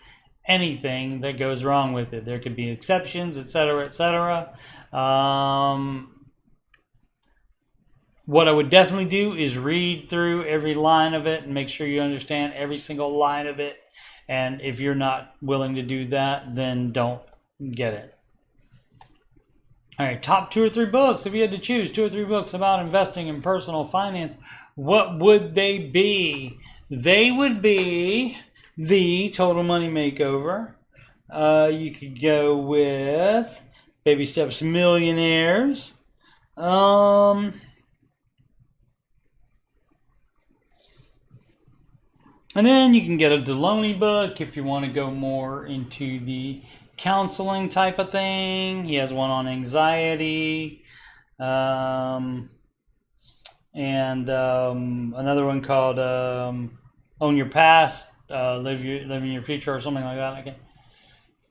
anything that goes wrong with it. There could be exceptions, etc., etc. What I would definitely do is read through every line of it and make sure you understand every single line of it. And if you're not willing to do that, then don't get it. All right, top 2 or 3 books. If you had to choose 2 or 3 books about investing in personal finance, what would they be? They would be The Total Money Makeover. You could go with Baby Steps Millionaires. And then you can get a Deloney book if you want to go more into the counseling type of thing. He has one on anxiety. And another one called Own Your Past, Living Your Future, or something like that. I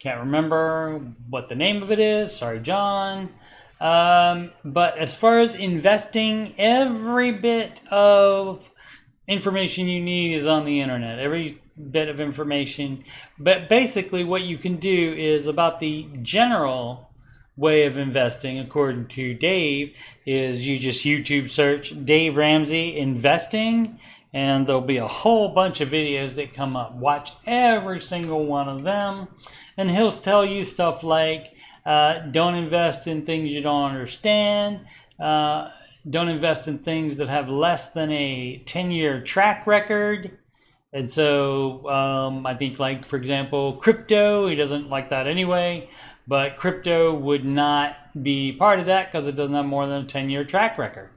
can't remember what the name of it is. Sorry, John. But as far as investing, every bit of information you need is on the internet. Every bit of information. But basically what you can do is about the general way of investing, according to Dave, is you just YouTube search Dave Ramsey investing, and there'll be a whole bunch of videos that come up. Watch every single one of them, and he'll tell you stuff like, don't invest in things you don't understand, don't invest in things that have less than a 10-year track record. And so I think, like, for example, crypto, he doesn't like that anyway, but crypto would not be part of that because it doesn't have more than a 10-year track record.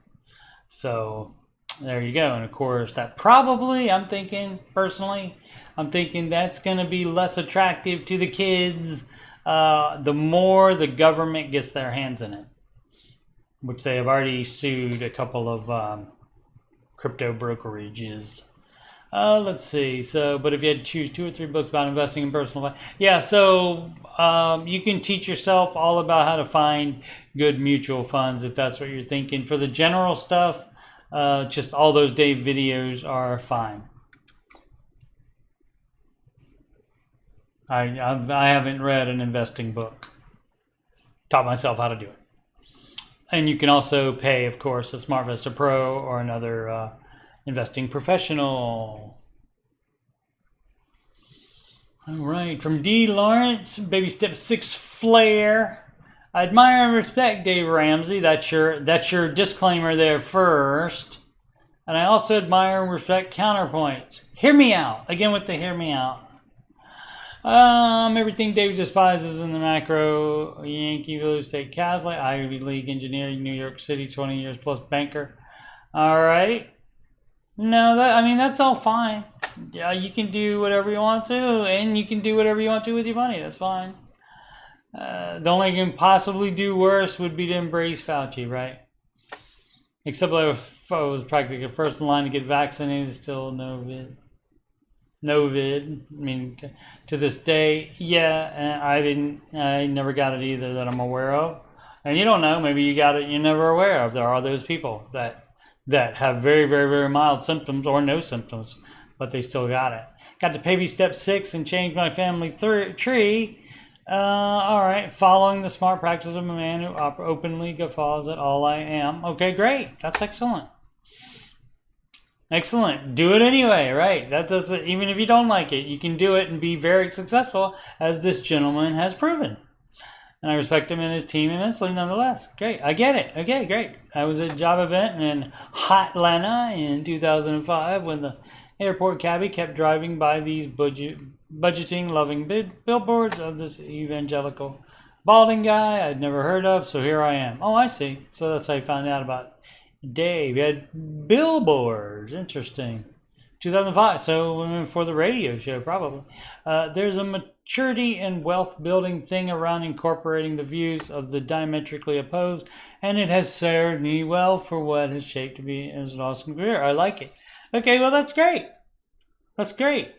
So there you go. And of course, that probably, I'm thinking personally, that's going to be less attractive to the kids the more the government gets their hands in it, which they have already sued a couple of crypto brokerages. Let's see. So, but if you had to choose 2 or 3 books about investing in personal life, yeah. So you can teach yourself all about how to find good mutual funds if that's what you're thinking. For the general stuff, just all those Dave videos are fine. I haven't read an investing book. Taught myself how to do it. And you can also pay, of course, a SmartVesta Pro or another investing professional. All right, from D. Lawrence, baby step 6 flare. I admire and respect Dave Ramsey. That's your disclaimer there first. And I also admire and respect counterpoints. Hear me out. Again with the hear me out. Everything Dave despises in the macro. Yankee real estate Catholic, Ivy League engineer, New York City, 20 years plus banker. All right. No, that's all fine. Yeah, you can do whatever you want to, and you can do whatever you want to with your money. That's fine. The only thing you can possibly do worse would be to embrace Fauci, right? Except if I was practically first in line to get vaccinated, still no vid. I mean, to this day, yeah, I never got it either that I'm aware of. And you don't know, maybe you got it, you're never aware of. There are those people that have very, very, very mild symptoms or no symptoms, but they still got it. Got to baby step 6 and change my family tree. All right, following the smart practice of a man who openly guffaws at all I am. Okay, great. That's excellent. Excellent. Do it anyway, right? That does it. Even if you don't like it, you can do it and be very successful, as this gentleman has proven. And I respect him and his team immensely nonetheless. Great. I get it. Okay, great. I was at a job event in Hotlanta in 2005 when the airport cabbie kept driving by these budgeting loving billboards of this evangelical balding guy I'd never heard of, so here I am. Oh, I see. So that's how I found out about Dave. He had billboards. Interesting. 2005, so for the radio show, probably. There's a maturity and wealth building thing around incorporating the views of the diametrically opposed, and it has served me well for what has shaped to be as an awesome career. I like it. Okay, well, that's great. That's great.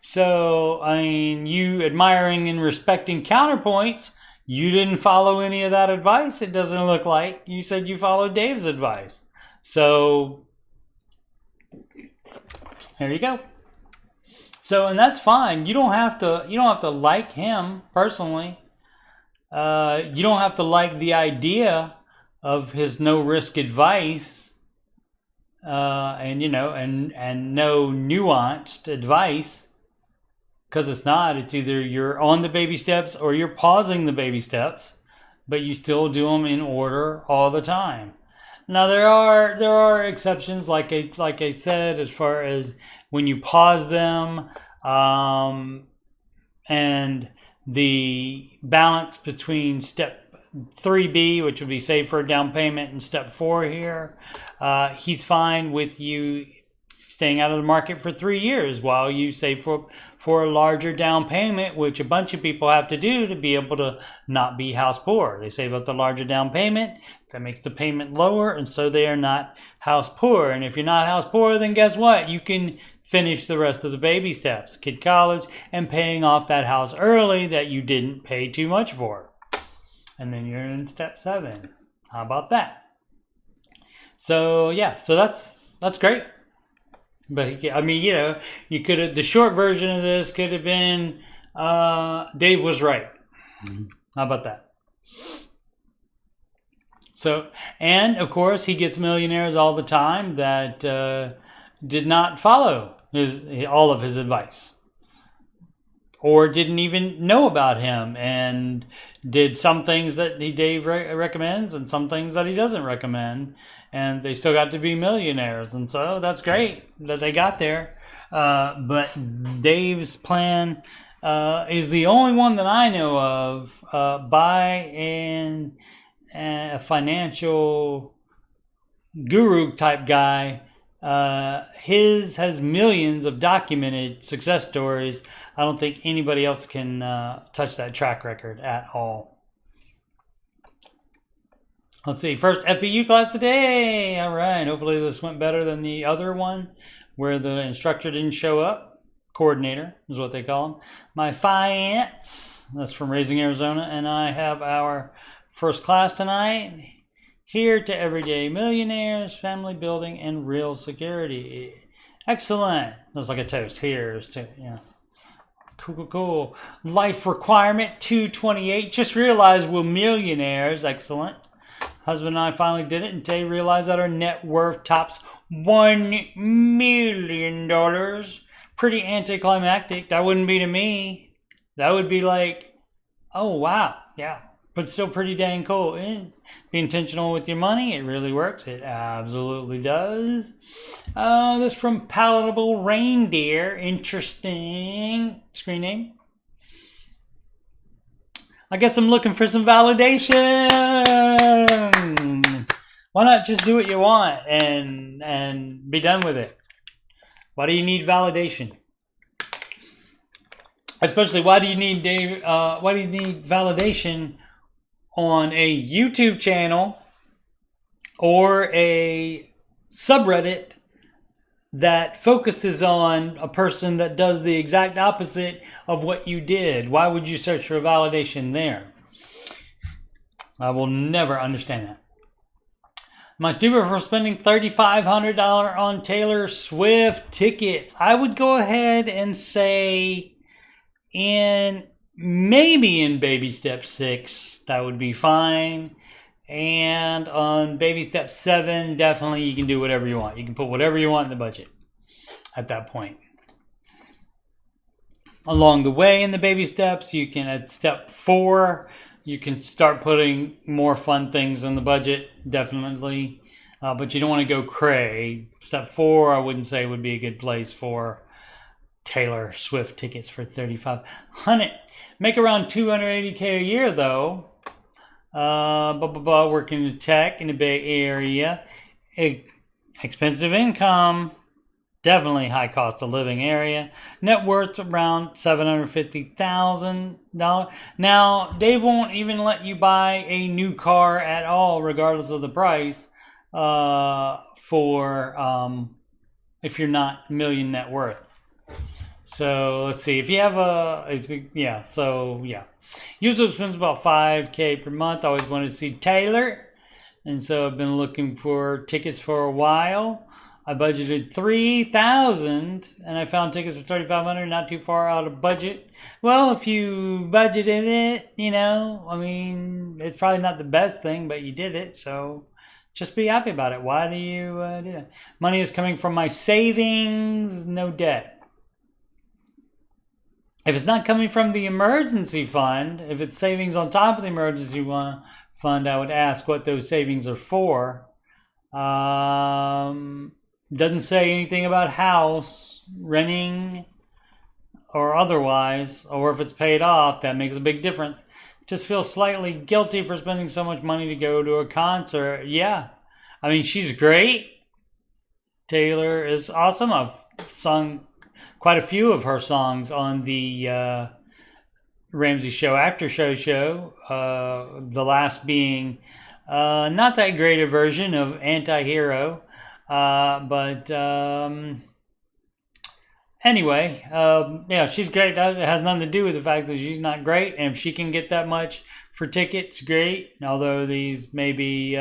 So, I mean, you admiring and respecting counterpoints, you didn't follow any of that advice, it doesn't look like. You said you followed Dave's advice. So, there you go. So, and that's fine. You don't have to like him personally. You don't have to like the idea of his no risk advice, and no nuanced advice, because it's not. It's either you're on the baby steps or you're pausing the baby steps, but you still do them in order all the time. Now there are exceptions, like I said, as far as when you pause them, and the balance between step 3B, which would be save for a down payment, and step 4 here. He's fine with you staying out of the market for 3 years while you save for a larger down payment, which a bunch of people have to do to be able to not be house poor. They save up the larger down payment, that makes the payment lower, and so they are not house poor. And if you're not house poor, then guess what? You can finish the rest of the baby steps, kid college, and paying off that house early that you didn't pay too much for. And then you're in step 7. How about that? So yeah, so that's great. But I mean, you could have, the short version of this could have been, Dave was right. How about that? So, and of course, he gets millionaires all the time that did not follow all of his advice, or didn't even know about him, and did some things that Dave recommends and some things that he doesn't recommend, and they still got to be millionaires. And so that's great that they got there. But Dave's plan is the only one that I know of by a financial guru type guy. His has millions of documented success stories. I don't think anybody else can touch that track record at all. Let's see, first FPU class today. All right, hopefully this went better than the other one where the instructor didn't show up. Coordinator is what they call him. My Fiance, that's from Raising Arizona, and I have our first class tonight. Here to everyday millionaires, family building, and real security. Excellent. That's like a toast. Here's to, yeah. Cool. Life requirement 228. Just realized we're millionaires. Excellent. Husband and I finally did it, and today realized that our net worth tops $1 million. Pretty anticlimactic. That wouldn't be to me. That would be like, oh wow, yeah. But still pretty dang cool. Be intentional with your money. It really works. It absolutely does. This from Palatable Reindeer. Interesting screen name. I guess I'm looking for some validation. Why not just do what you want and be done with it? Why do you need validation? Especially, why do you need validation on a YouTube channel or a subreddit that focuses on a person that does the exact opposite of what you did? Why would you search for validation there? I will never understand that. Am I stupid for spending $3,500 on Taylor Swift tickets? I would go ahead and say maybe in baby step 6, that would be fine. And on baby step 7, definitely you can do whatever you want. You can put whatever you want in the budget at that point. Along the way in the baby steps, you can, at step 4, you can start putting more fun things in the budget, definitely. But you don't want to go cray. Step 4, I wouldn't say would be a good place for Taylor Swift tickets for $3,500. Make around $280K a year though. Working in tech in the Bay Area. Expensive income. Definitely high cost of living area. Net worth around $750,000. Now, Dave won't even let you buy a new car at all, regardless of the price, if you're not million net worth. So let's see. If you have usually spends about $5K per month. I always wanted to see Taylor, and so I've been looking for tickets for a while. I budgeted $3,000 and I found tickets for $3,500, not too far out of budget. Well, if you budgeted it, it's probably not the best thing, but you did it, so just be happy about it. Why do you do that? Money is coming from my savings, no debt. If it's not coming from the emergency fund, if it's savings on top of the emergency fund, I would ask what those savings are for. Doesn't say anything about house, renting, or otherwise, or if it's paid off. That makes a big difference. Just feel slightly guilty for spending so much money to go to a concert. Yeah, she's great. Taylor is awesome. I've sung quite a few of her songs on the Ramsey show, after show. The last being not that great a version of Anti-Hero. Anyway, she's great. That has nothing to do with the fact that she's not great. And if she can get that much for tickets, great. Although these may be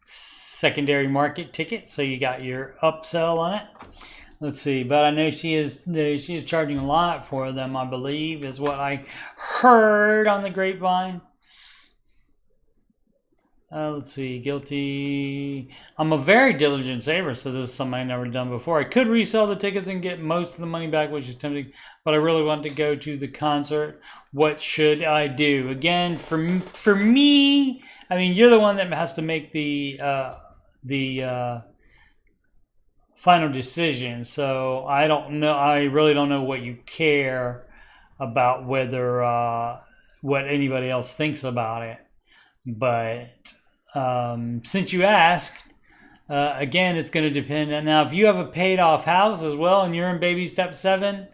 secondary market tickets, so you got your upsell on it. Let's see, but I know she is charging a lot for them, I believe, is what I heard on the grapevine. Let's see, guilty. I'm a very diligent saver, so this is something I've never done before. I could resell the tickets and get most of the money back, which is tempting, but I really want to go to the concert. What should I do? Again, for me, I mean, you're the one that has to make the final decision. So I don't know. I really don't know what you care about, whether what anybody else thinks about it. But since you asked, again, it's going to depend. Now, if you have a paid off house as well and you're in baby step 7,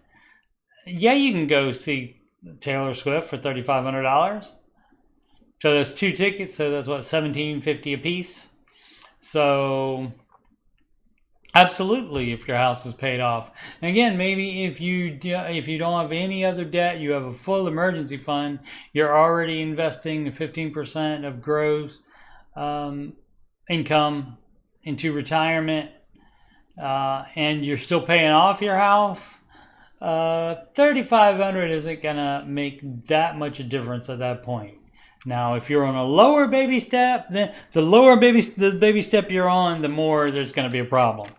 yeah, you can go see Taylor Swift for $3,500. So that's 2 tickets. So that's what, $1,750 a piece. So absolutely, if your house is paid off. And again, maybe if you don't have any other debt, you have a full emergency fund, you're already investing 15% of gross income into retirement, and you're still paying off your house. $3,500 isn't gonna make that much a difference at that point. Now, if you're on a lower baby step, then the lower the baby step you're on, the more there's going to be a problem.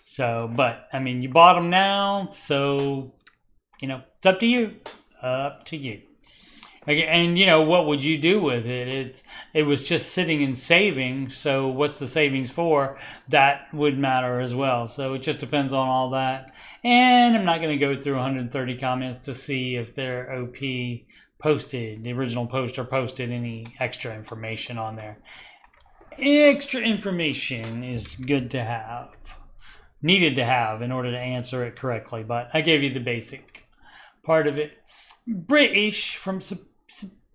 So, but I mean, you bought them now, so it's up to you. Up to you. Okay, and what would you do with it? It was just sitting and saving. So, what's the savings for? That would matter as well. So, it just depends on all that. And I'm not going to go through 130 comments to see if they're OP. Posted the original poster, posted any extra information on there. Extra information is good to have, needed to have in order to answer it correctly, but I gave you the basic part of it. British from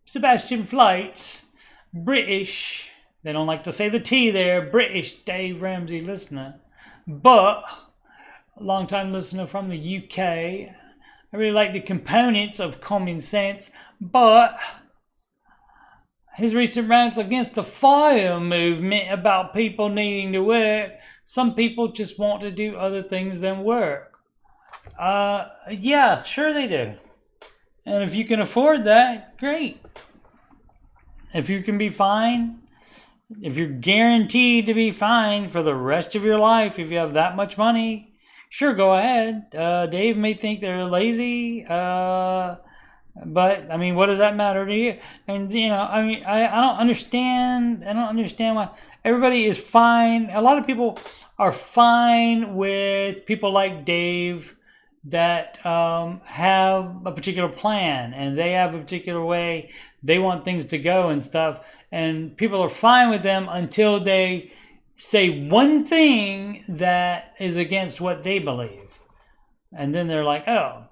Sebastian Flights. British, they don't like to say the T there. British Dave Ramsey listener, but a long time listener from the UK. I really like the components of common sense, but his recent rants against the FIRE movement about people needing to work, some people just want to do other things than work. Yeah, sure they do. And if you can afford that, great. If you can be fine, if you're guaranteed to be fine for the rest of your life, if you have that much money, sure, go ahead. Dave may think they're lazy, but I mean, what does that matter to you? And I mean, I don't understand. I don't understand why everybody is fine. A lot of people are fine with people like Dave that have a particular plan and they have a particular way they want things to go and stuff. And people are fine with them until they say one thing that is against what they believe. And then they're like, oh.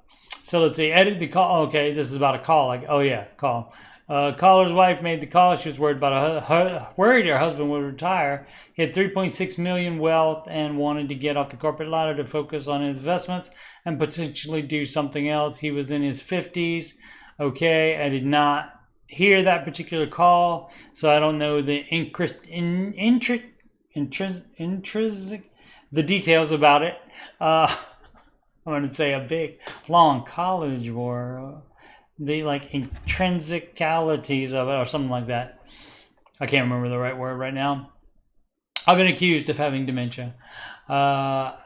So let's see, edit the call. Okay, this is about a call. Like, oh yeah, call. Caller's wife made the call. She was worried about worried her husband would retire. He had 3.6 million wealth and wanted to get off the corporate ladder to focus on investments and potentially do something else. He was in his 50s. Okay, I did not hear that particular call, so I don't know the intrinsic the details about it. I'm going to say a big long college word. The intrinsicalities of it or something like that. I can't remember the right word right now. I've been accused of having dementia. Let's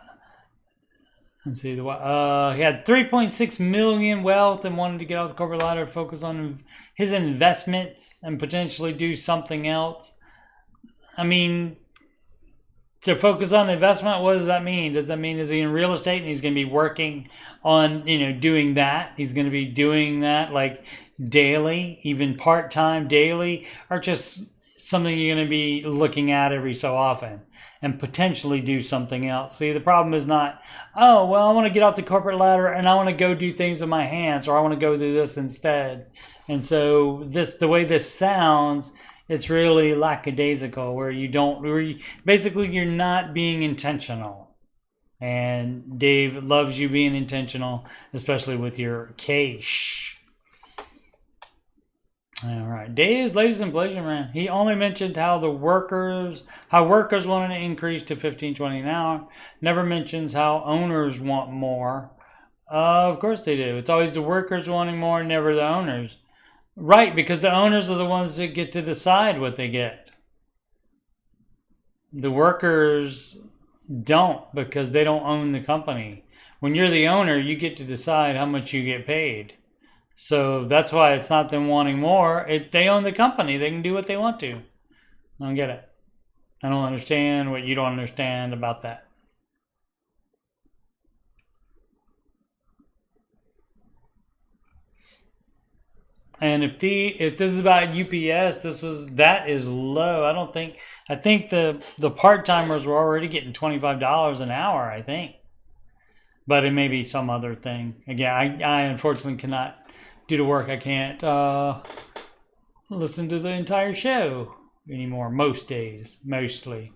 see. He had 3.6 million wealth and wanted to get off the corporate ladder, focus on his investments and potentially do something else. I mean, to focus on investment, what does that mean? Does that mean is he in real estate and he's going to be working on, doing that? He's going to be doing that like daily, even part-time daily, or just something you're going to be looking at every so often and potentially do something else. See, the problem is not, oh, well, I want to get off the corporate ladder and I want to go do things with my hands, or I want to go do this instead. And so the way this sounds, it's really lackadaisical, where basically you're not being intentional. And Dave loves you being intentional, especially with your cash. All right, Dave's latest inflation rant. He only mentioned how workers wanted to increase to $15.20 an hour. Never mentions how owners want more. Of course they do. It's always the workers wanting more, never the owners. Right, because the owners are the ones that get to decide what they get. The workers don't, because they don't own the company. When you're the owner, you get to decide how much you get paid. So that's why it's not them wanting more. They own the company. They can do what they want to. I don't get it. I don't understand what you don't understand about that. And if this is about UPS, that is low. I think the part timers were already getting $25 an hour, I think. But it may be some other thing. Again, I unfortunately cannot do the work. I can't listen to the entire show anymore. Most days, mostly.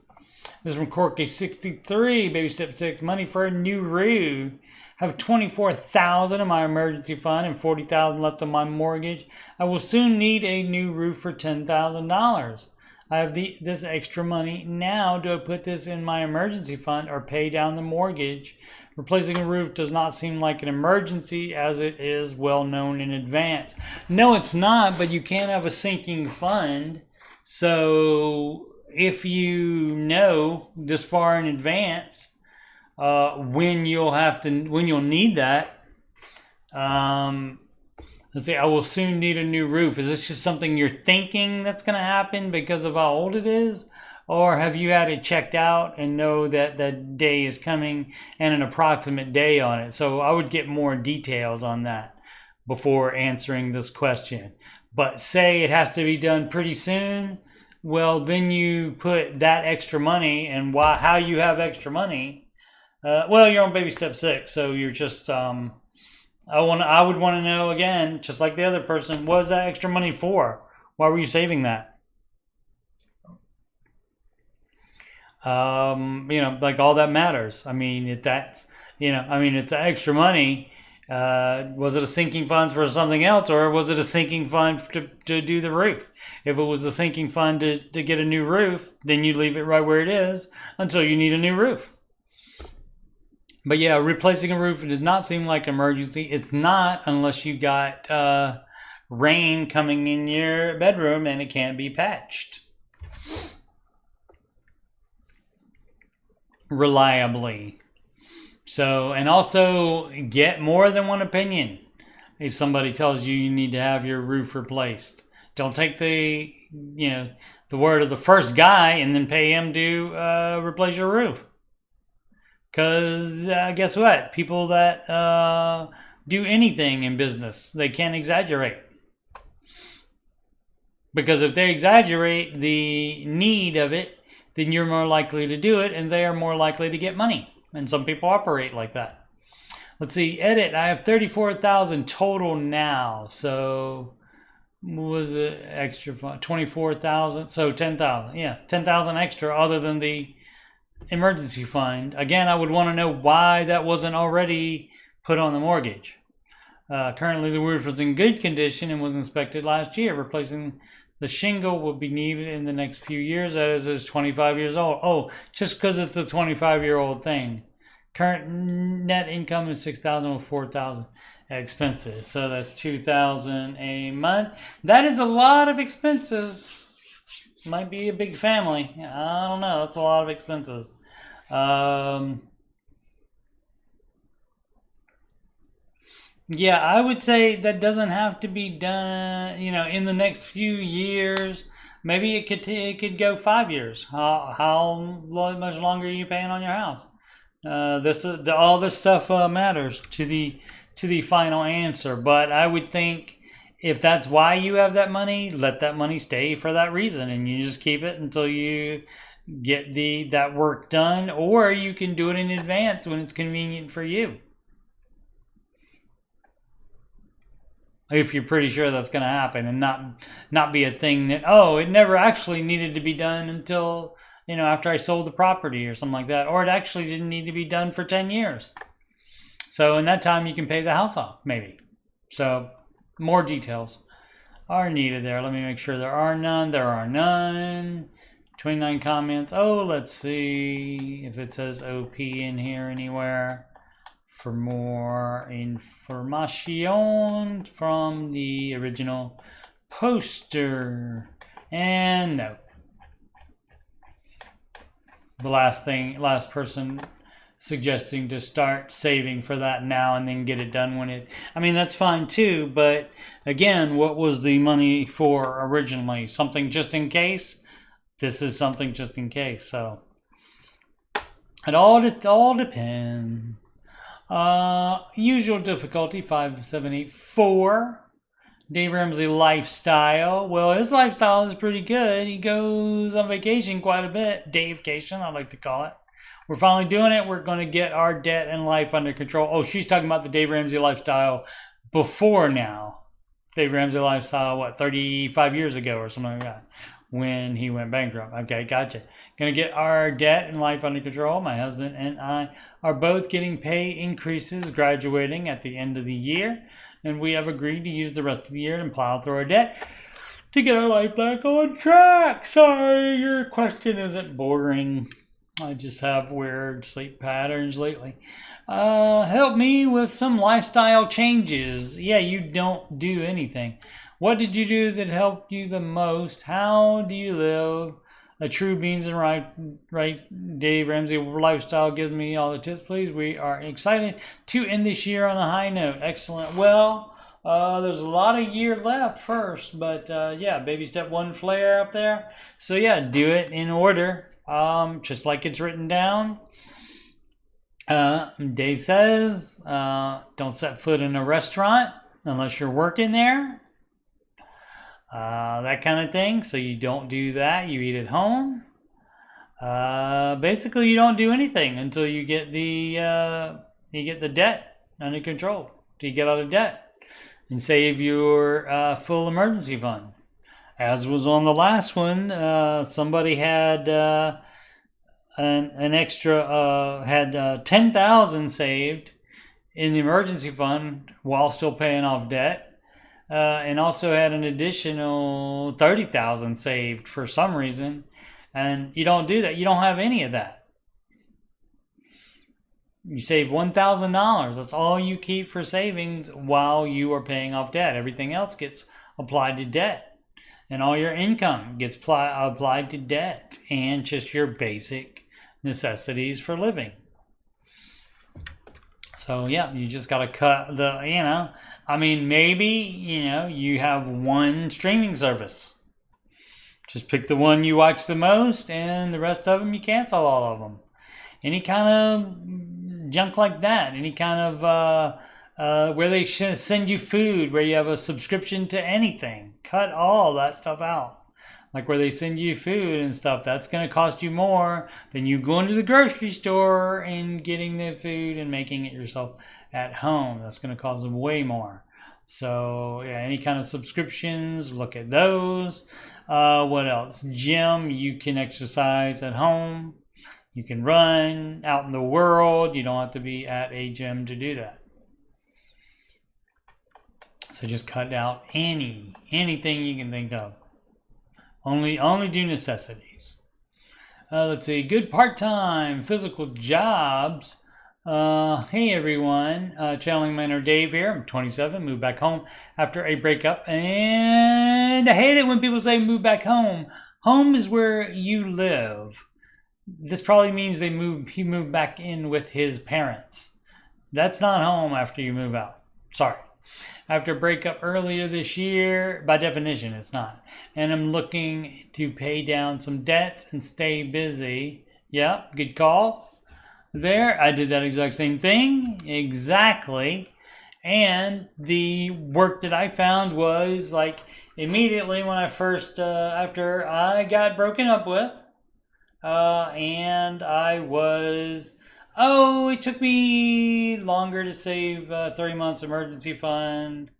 This is from Corky63, baby step 6. Money for a new roof. Have $24,000 in my emergency fund and $40,000 left on my mortgage. I will soon need a new roof for $10,000. I have this extra money now. Do I put this in my emergency fund or pay down the mortgage? Replacing a roof does not seem like an emergency, as it is well known in advance. No, it's not, but you can't have a sinking fund. So if you know this far in advance when you'll need that, let's see, I will soon need a new roof. Is this just something you're thinking that's going to happen because of how old it is? Or have you had it checked out and know that that day is coming and an approximate day on it? So I would get more details on that before answering this question. But say it has to be done pretty soon, well, then you put that extra money, and how you have extra money. Well, you're on baby step 6, so you're just I would want to know, again, just like the other person, what is that extra money for? Why were you saving that? Like all that matters. I mean, it's extra money. Was it a sinking fund for something else, or was it a sinking fund to do the roof? If it was a sinking fund to get a new roof, then you leave it right where it is until you need a new roof. But yeah, replacing a roof does not seem like an emergency. It's not, unless you got rain coming in your bedroom and it can't be patched reliably. So, and also get more than one opinion. If somebody tells you you need to have your roof replaced, don't take the word of the first guy and then pay him to replace your roof. Because guess what? People that do anything in business, they can't exaggerate. Because if they exaggerate the need of it, then you're more likely to do it, and they are more likely to get money. And some people operate like that. Let's see, edit. I have 34,000 total now. So what was the extra fund? 24,000. So 10,000. Yeah, 10,000 extra other than the emergency fund. Again, I would want to know why that wasn't already put on the mortgage. Currently, the roof is in good condition and was inspected last year. Replacing the shingle will be needed in the next few years. That is, it's 25 years old. Oh, just because it's a 25-year-old thing. Current net income is $6,000 with $4,000 expenses. So that's $2,000 a month. That is a lot of expenses. Might be a big family. I don't know. That's a lot of expenses. Yeah, I would say that doesn't have to be done, in the next few years. Maybe it could go 5 years. How much longer are you paying on your house? All this stuff matters to the final answer. But I would think if that's why you have that money, let that money stay for that reason, and you just keep it until you get that work done, or you can do it in advance when it's convenient for you. If you're pretty sure that's going to happen, and not be a thing that, it never actually needed to be done until, after I sold the property or something like that, or it actually didn't need to be done for 10 years. So in that time, you can pay the house off, maybe. So more details are needed there. Let me make sure there are none. There are none. 29 comments. Oh, let's see if it says OP in here anywhere. For more information from the original poster. And no. the last person suggesting to start saving for that now and then get it done when it, I mean, that's fine too, but again, what was the money for originally? Something just in case? This is something just in case, so it all depends. Usual difficulty 5784. Dave Ramsey lifestyle. Well, his lifestyle is pretty good. He goes on vacation quite a bit. Dave-cation, I like to call it. We're finally doing it. We're going to get our debt and life under control. Oh, she's talking about the Dave Ramsey lifestyle before now. Dave Ramsey lifestyle, 35 years ago or something like that, when he went bankrupt. Okay, gotcha. Going to get our debt and life under control. My husband and I are both getting pay increases graduating at the end of the year, and we have agreed to use the rest of the year and plow through our debt to get our life back on track. Sorry, your question isn't boring. I just have weird sleep patterns lately. Help me with some lifestyle changes. Yeah, you don't do anything. What did you do that helped you the most? How do you live a true beans and right Dave Ramsey lifestyle? Gives me all the tips, please. We are excited to end this year on a high note. Excellent. Well, there's a lot of year left first, but yeah, baby step one flare up there. So yeah, do it in order, just like it's written down. Dave says, don't set foot in a restaurant unless you're working there. That kind of thing. So you don't do that. You eat at home. Basically, you don't do anything until you get the debt under control. Till you get out of debt and save your full emergency fund. As was on the last one, somebody had an extra had $10,000 saved in the emergency fund while still paying off debt. And also had an additional $30,000 saved for some reason, and you don't do that. You don't have any of that. You save $1,000. That's all you keep for savings while you are paying off debt. Everything else gets applied to debt, and all your income gets applied to debt, and just your basic necessities for living. So yeah, you just got to cut the, I mean, maybe, you have one streaming service. Just pick the one you watch the most, and the rest of them you cancel all of them. Any kind of junk like that. Any kind of where they send you food, where you have a subscription to anything. Cut all that stuff out. Like where they send you food and stuff, that's going to cost you more than you going to the grocery store and getting the food and making it yourself at home. That's going to cost them way more. So yeah, any kind of subscriptions, look at those. What else? Gym, you can exercise at home. You can run out in the world. You don't have to be at a gym to do that. So just cut out anything you can think of. Only do necessities. Let's see. Good part-time physical jobs. Hey everyone. Channeling Manor Dave here. I'm 27. Moved back home after a breakup. And I hate it when people say move back home. Home is where you live. This probably means he moved back in with his parents. That's not home after you move out. Sorry. After a breakup earlier this year, by definition, it's not. And I'm looking to pay down some debts and stay busy. Yeah, good call. There, I did that exact same thing. Exactly. And the work that I found was like immediately when I first, after I got broken up with, and I was... it took me longer to save 3 months emergency fund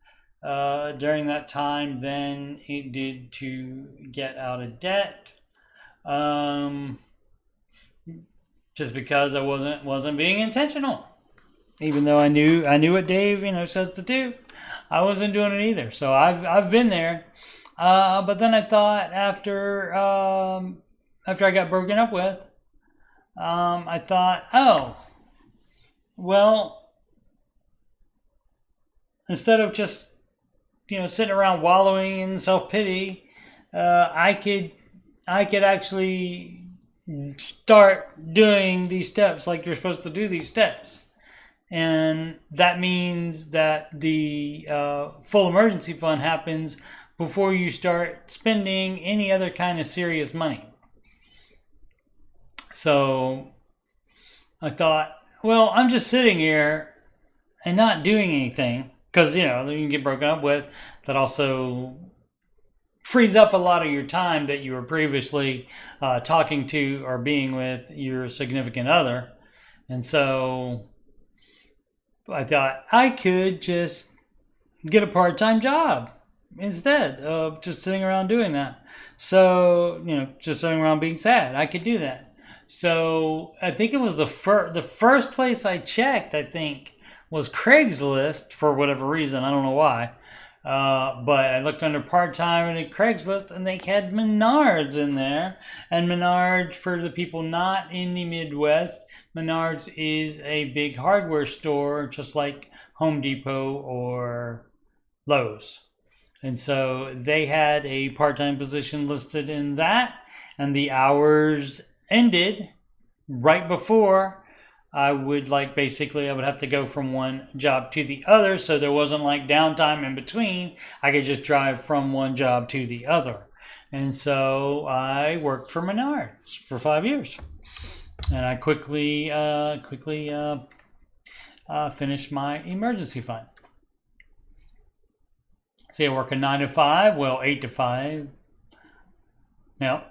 during that time than it did to get out of debt. Just because I wasn't being intentional. Even though I knew what Dave says to do, I wasn't doing it either. So I've been there. But then I thought after I got broken up with, I thought, well, instead of just, sitting around wallowing in self-pity, I could actually start doing these steps like you're supposed to do these steps. And that means that the full emergency fund happens before you start spending any other kind of serious money. So I thought, well, I'm just sitting here and not doing anything because, you can get broken up with. That also frees up a lot of your time that you were previously talking to or being with your significant other. And so I thought I could just get a part-time job instead of just sitting around doing that. So, just sitting around being sad. I could do that. So I think it was the first place I checked, I think, was Craigslist for whatever reason. I don't know why. But I looked under part-time and at Craigslist, and they had Menards in there. And Menards, for the people not in the Midwest, Menards is a big hardware store, just like Home Depot or Lowe's. And so they had a part-time position listed in that, and the hours ended right before I would basically I would have to go from one job to the other, so there wasn't downtime in between. I could just drive from one job to the other. And so I worked for Menards for 5 years. And I quickly finished my emergency fund. See, I work a 9 to 5, well, 8 to 5. Now,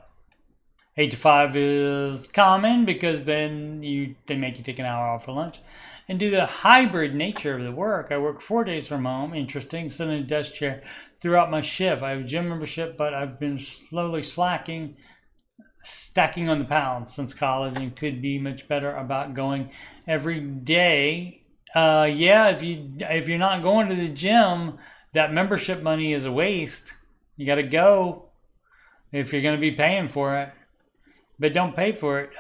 8 to 5 is common because then they make you take an hour off for lunch. And due to the hybrid nature of the work, I work 4 days from home. Interesting, sitting in a desk chair throughout my shift. I have a gym membership, but I've been slowly stacking on the pounds since college, and could be much better about going every day. If you're not going to the gym, that membership money is a waste. You got to go if you're going to be paying for it. But don't pay for it.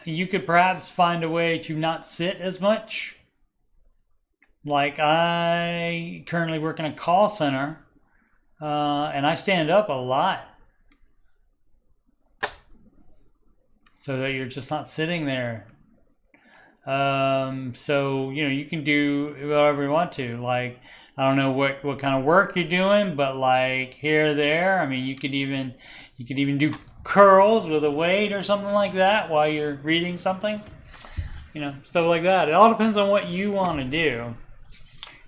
You could perhaps find a way to not sit as much. I currently work in a call center, and I stand up a lot. So that you're just not sitting there. So, you can do whatever you want to. I don't know what kind of work you're doing, but here or there, I mean, you could even do curls with a weight or something like that while you're reading something, stuff like that. It all depends on what you want to do.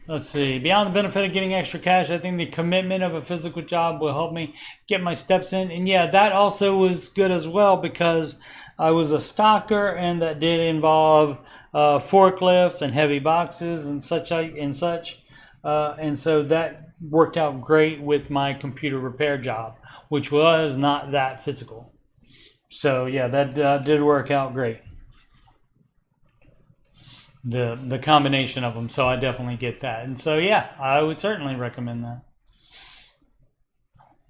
Let's see. Beyond the benefit of getting extra cash, I think the commitment of a physical job will help me get my steps in. And yeah, that also was good as well because I was a stocker, and that did involve forklifts and heavy boxes and such. And so that worked out great with my computer repair job, which was not that physical. So yeah, that did work out great. The combination of them. So I definitely get that. And so yeah, I would certainly recommend that.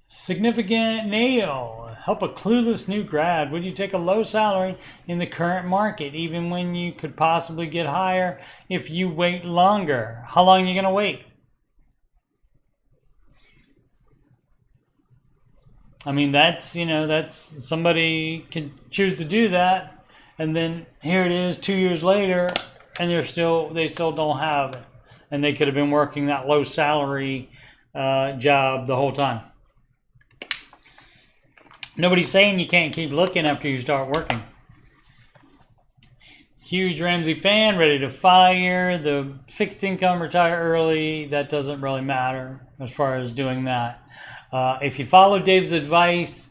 Significant nail. Help a clueless new grad. Would you take a low salary in the current market, even when you could possibly get higher if you wait longer? How long are you going to wait? I mean, that's somebody can choose to do that, and then here it is 2 years later, and they still don't have it, and they could have been working that low salary job the whole time. Nobody's saying you can't keep looking after you start working. Huge Ramsey fan, ready to fire. The fixed income, retire early. That doesn't really matter as far as doing that. If you follow Dave's advice,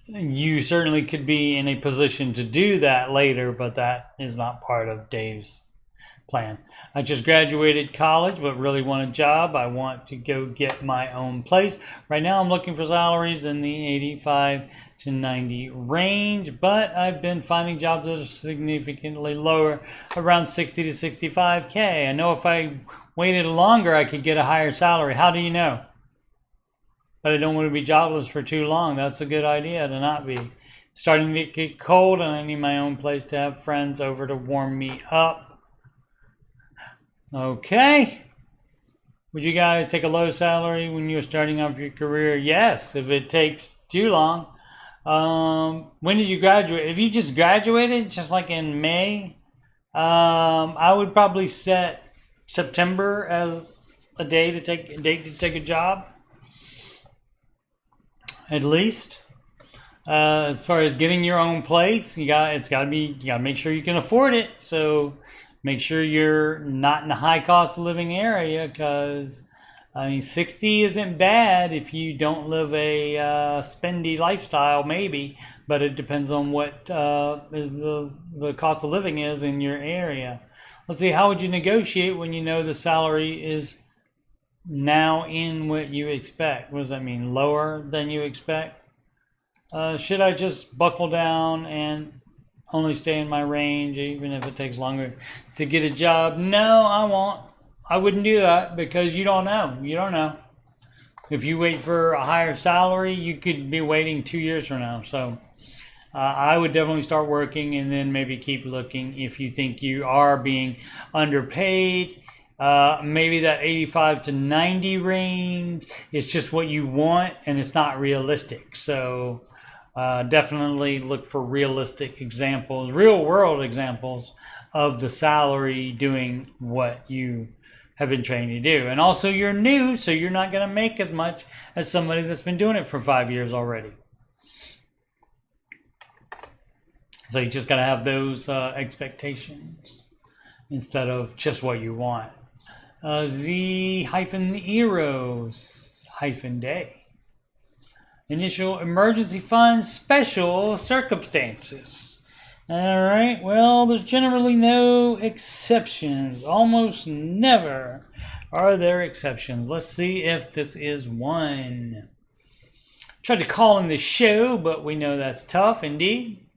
you certainly could be in a position to do that later, but that is not part of Dave's plan. I just graduated college, but really want a job. I want to go get my own place. Right now, I'm looking for salaries in the 85 to 90 range, but I've been finding jobs that are significantly lower, around 60 to 65K. I know if I waited longer, I could get a higher salary. How do you know? But I don't want to be jobless for too long. That's a good idea to not be. Starting to get cold, and I need my own place to have friends over to warm me up. Okay. Would you guys take a low salary when you're starting off your career? Yes, if it takes too long. When did you graduate? If you just graduated, just like in May, I would probably set September as a date to take a job, at least. As far as getting your own place, you gotta make sure you can afford it. So make sure you're not in a high cost of living area, because I mean, 60 isn't bad if you don't live a spendy lifestyle, maybe, but it depends on what is the cost of living is in your area. Let's see, how would you negotiate when you know the salary is now in what you expect? What does that mean? Lower than you expect? Should I just buckle down and only stay in my range, even if it takes longer to get a job? No, I won't. I wouldn't do that, because you don't know. You don't know. If you wait for a higher salary, you could be waiting 2 years from now. So I would definitely start working, and then maybe keep looking if you think you are being underpaid. Maybe that 85 to 90 range is just what you want, and it's not realistic. So definitely look for realistic examples, real world examples of the salary doing what you have been trained to do. And also, you're new, so you're not going to make as much as somebody that's been doing it for 5 years already. So you just got to have those expectations instead of just what you want. Z-Eros-Day. Initial emergency fund, special circumstances. All right, well, there's generally no exceptions. Almost never are there exceptions. Let's see if this is one. Tried to call in the show, but we know that's tough indeed.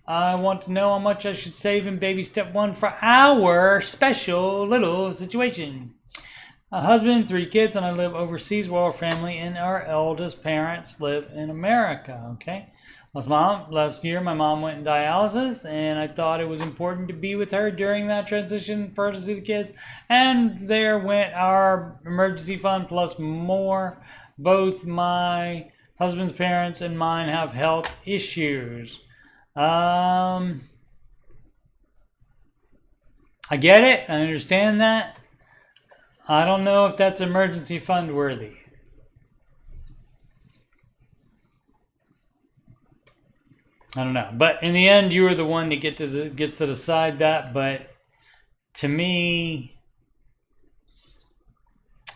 I want to know how much I should save in baby step 1 for our special little situation. A husband, 3 kids, and I live overseas while our family and our eldest parents live in America. Okay. Last year, my mom went in dialysis, and I thought it was important to be with her during that transition for her to see the kids. And there went our emergency fund plus more. Both my husband's parents and mine have health issues. I get it. I understand that. I don't know if that's emergency fund worthy. I don't know, but in the end, you are the one that gets to decide that. But to me,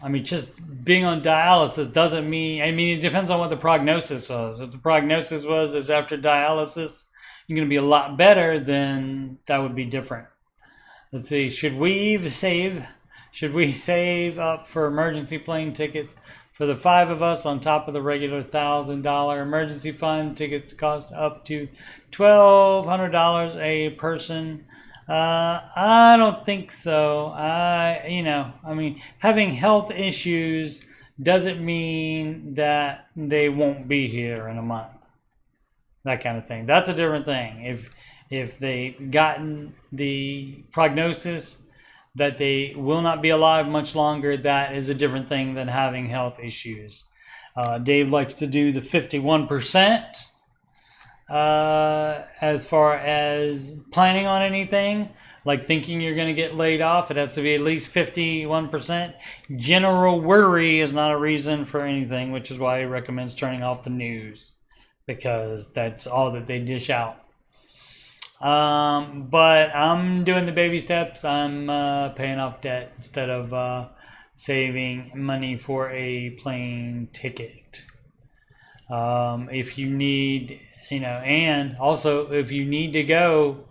I mean, just being on dialysis doesn't mean. I mean, it depends on what the prognosis was. If the prognosis was is after dialysis, you're going to be a lot better, then that would be different. Let's see. Should we save up for emergency plane tickets for the 5 of us on top of the regular $1,000 emergency fund? Tickets cost up to $1,200 a person. I don't think so. I mean, having health issues doesn't mean that they won't be here in a month. That kind of thing. That's a different thing. If they've gotten the prognosis that they will not be alive much longer, that is a different thing than having health issues. Dave likes to do the 51%. As far as planning on anything, like thinking you're going to get laid off, it has to be at least 51%. General worry is not a reason for anything, which is why he recommends turning off the news, because that's all that they dish out. But I'm doing the baby steps. I'm paying off debt instead of saving money for a plane ticket. If you need, and also if you need to go,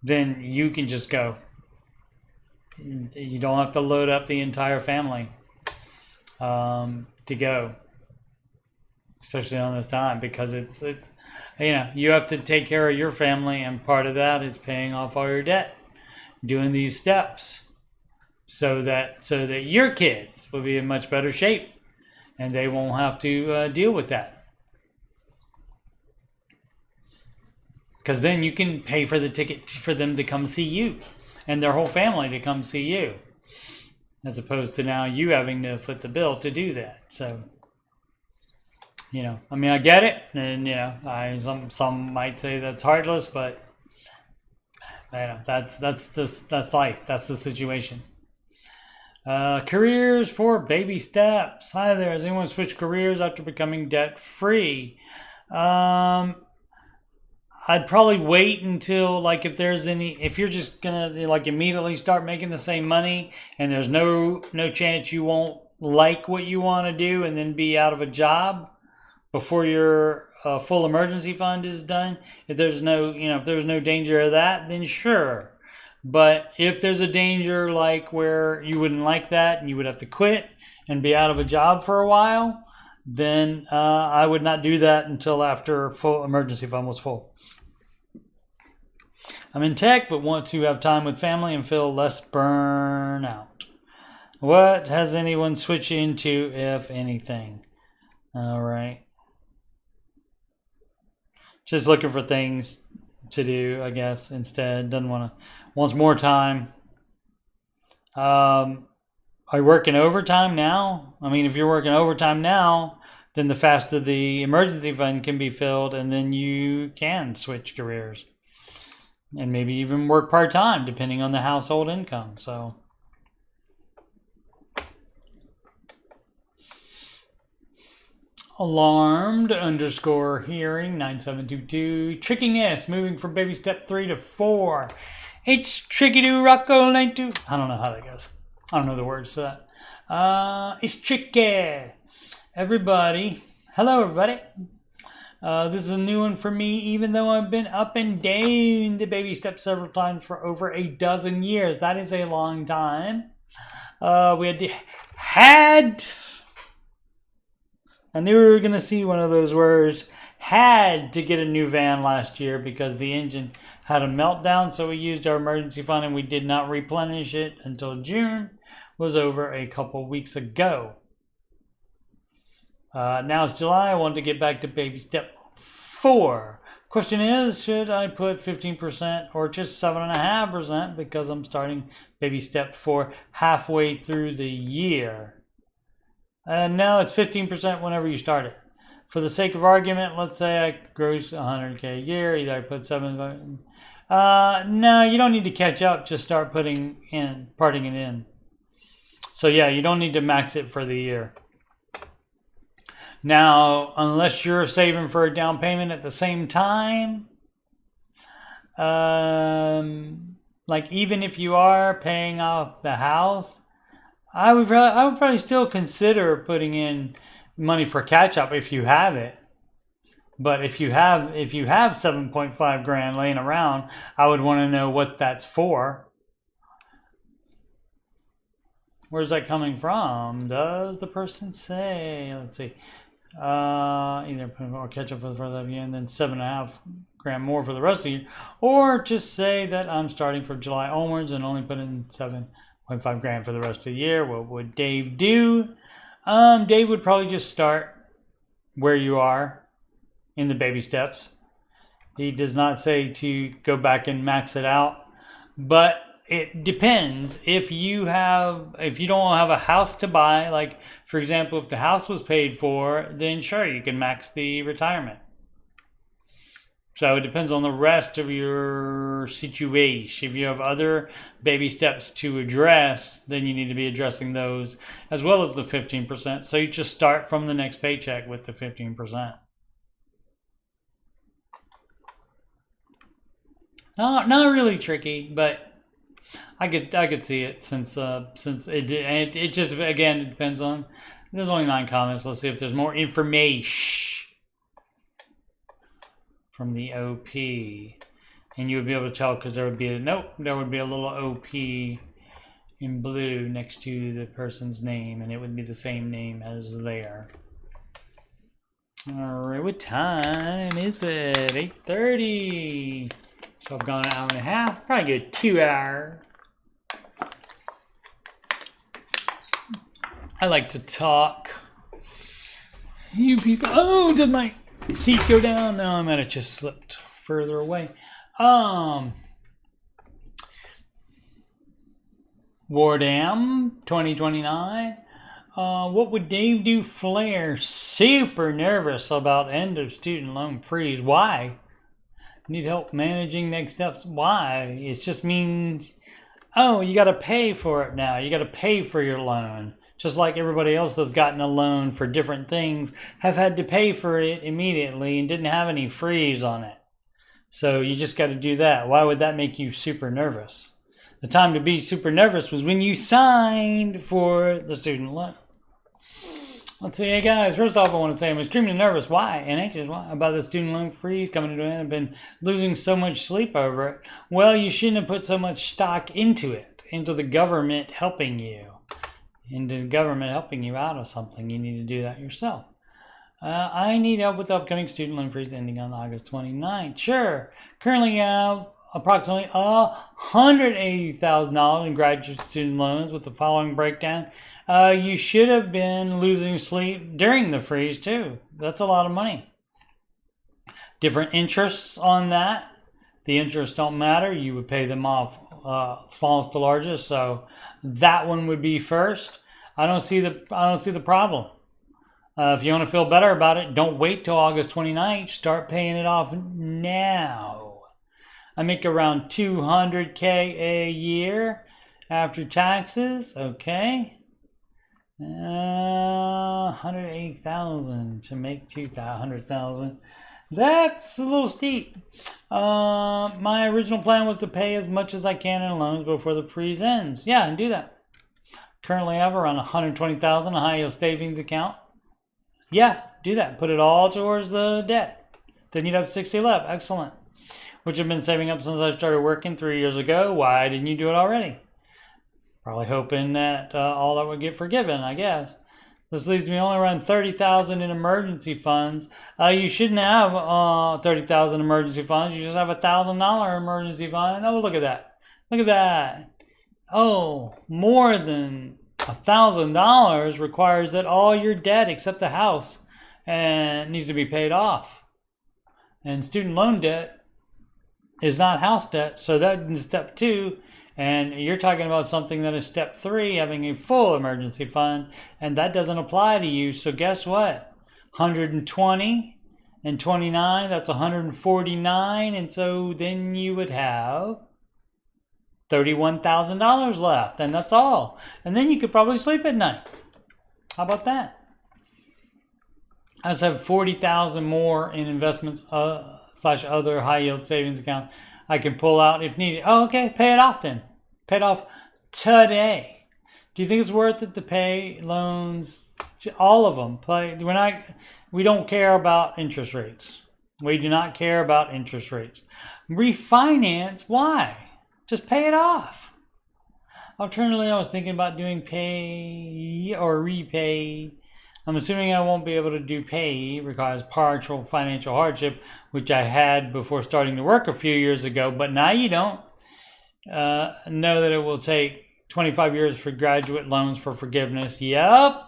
then you can just go. You don't have to load up the entire family to go, especially on this time, because it's you have to take care of your family, and part of that is paying off all your debt, doing these steps, so that your kids will be in much better shape, and they won't have to deal with that. Because then you can pay for the ticket for them to come see you, and their whole family to come see you, as opposed to now you having to foot the bill to do that. So You know, I mean, I get it, and you know, some might say that's heartless, but you know, that's life. That's the situation. Careers for baby steps. Hi there. Has anyone switched careers after becoming debt free? I'd probably wait until, like, if you're just gonna like immediately start making the same money and there's no chance you won't like what you want to do and then be out of a job before your full emergency fund is done. If there's no danger of that, then sure. But if there's a danger like where you wouldn't like that and you would have to quit and be out of a job for a while, then I would not do that until after full emergency fund was full. I'm in tech, but want to have time with family and feel less burnout. What has anyone switched into, if anything? All right. Just looking for things to do, I guess, instead. Wants more time. Are you working overtime now? I mean, if you're working overtime now, then the faster the emergency fund can be filled, and then you can switch careers. And maybe even work part-time, depending on the household income. So, alarmed _ hearing 9722. Trickiness, moving from baby step 3 to 4. It's tricky to Rocco 92. I don't know how that goes. I don't know the words to that. It's tricky. Everybody. Hello, everybody. This is a new one for me, even though I've been up and down the baby steps several times for over a dozen years. That is a long time. I knew we were going to see one of those words. Had to get a new van last year because the engine had a meltdown, so we used our emergency fund and we did not replenish it until June was over a couple weeks ago. Now it's July. I want to get back to baby step 4. Question is, should I put 15% or just 7.5% because I'm starting baby step 4 halfway through the year? And now it's 15% whenever you start it. For the sake of argument, let's say I gross 100K a year. Either I put 7. No, you don't need to catch up. Just start parting it in. So yeah, you don't need to max it for the year. Now, unless you're saving for a down payment at the same time, like even if you are paying off the house, I would probably still consider putting in money for catch up if you have it. But if you have 7.5 grand laying around, I would want to know what that's for. Where's that coming from? Does the person say? Let's see. Either put or catch up for the first half year and then 7.5 grand more for the rest of the year, or just say that I'm starting from July onwards and only put in 7.5 grand for the rest of the year. What would Dave do? Dave would probably just start where you are in the baby steps. He does not say to go back and max it out, but it depends. If you don't have a house to buy, like for example, if the house was paid for, then sure, you can max the retirement. So it depends on the rest of your situation. If you have other baby steps to address, then you need to be addressing those as well as the 15%. So you just start from the next paycheck with the 15%. Not really tricky, but I could see it since it just, again, it depends on. There's only 9 comments. Let's see if there's more information from the OP, and you would be able to tell because there would be a little OP in blue next to the person's name, and it would be the same name as there. All right, what time is it? 8:30. So I've gone an hour and a half. Probably good 2 hours. I like to talk. You people. Oh, did my seat go down? No, I might have just slipped further away. Wardam 2029. What would Dave do? Flare. Super nervous about end of student loan freeze. Why? Need help managing next steps. Why? It just means, oh, you got to pay for it now. You got to pay for your loan. Just like everybody else that's gotten a loan for different things have had to pay for it immediately and didn't have any freeze on it. So you just got to do that. Why would that make you super nervous? The time to be super nervous was when you signed for the student loan. Let's see, hey guys, first off I want to say I'm extremely nervous. Why? And anxious. Why? About the student loan freeze coming to an end. I've been losing so much sleep over it. Well, you shouldn't have put so much stock into it, into the government helping you. Into the government helping you out of something. You need to do that yourself. I need help with the upcoming student loan freeze ending on August 29th. Sure. Currently approximately $180,000 in graduate student loans with the following breakdown. You should have been losing sleep during the freeze too. That's a lot of money. Different interests on that. The interests don't matter. You would pay them off smallest to largest. So that one would be first. I don't see the problem. If you want to feel better about it, don't wait till August 29th. Start paying it off now. I make around $200K a year after taxes. Okay. 180,000 to make 200,000. That's a little steep. My original plan was to pay as much as I can in loans before the freeze ends. Yeah, and do that. Currently I have around 120,000 in a high yield savings account. Yeah, do that. Put it all towards the debt. Then you'd have 60 left. Excellent. Which I've been saving up since I started working 3 years ago. Why didn't you do it already? Probably hoping that all that would get forgiven, I guess. This leaves me only around 30,000 in emergency funds. You shouldn't have 30,000 emergency funds. You just have $1,000 emergency fund. Oh, look at that. Look at that. Oh, more than $1,000 requires that all your debt except the house needs to be paid off. And student loan debt is not house debt, so that's step 2. And you're talking about something that is step 3, having a full emergency fund, and that doesn't apply to you. So guess what? 120 and 29, that's 149, and so then you would have $31,000 left, and that's all. And then you could probably sleep at night. How about that? I also have 40,000 more in investments slash other high yield savings account I can pull out if needed. Oh, okay, pay it off then. Pay it off today. Do you think it's worth it to pay loans to all of them? We don't care about interest rates. We do not care about interest rates. Refinance, why? Just pay it off. Alternatively, I was thinking about doing pay or repay. I'm assuming I won't be able to do pay. Requires partial financial hardship, which I had before starting to work a few years ago, but now you don't. Know that it will take 25 years for graduate loans for forgiveness. Yep.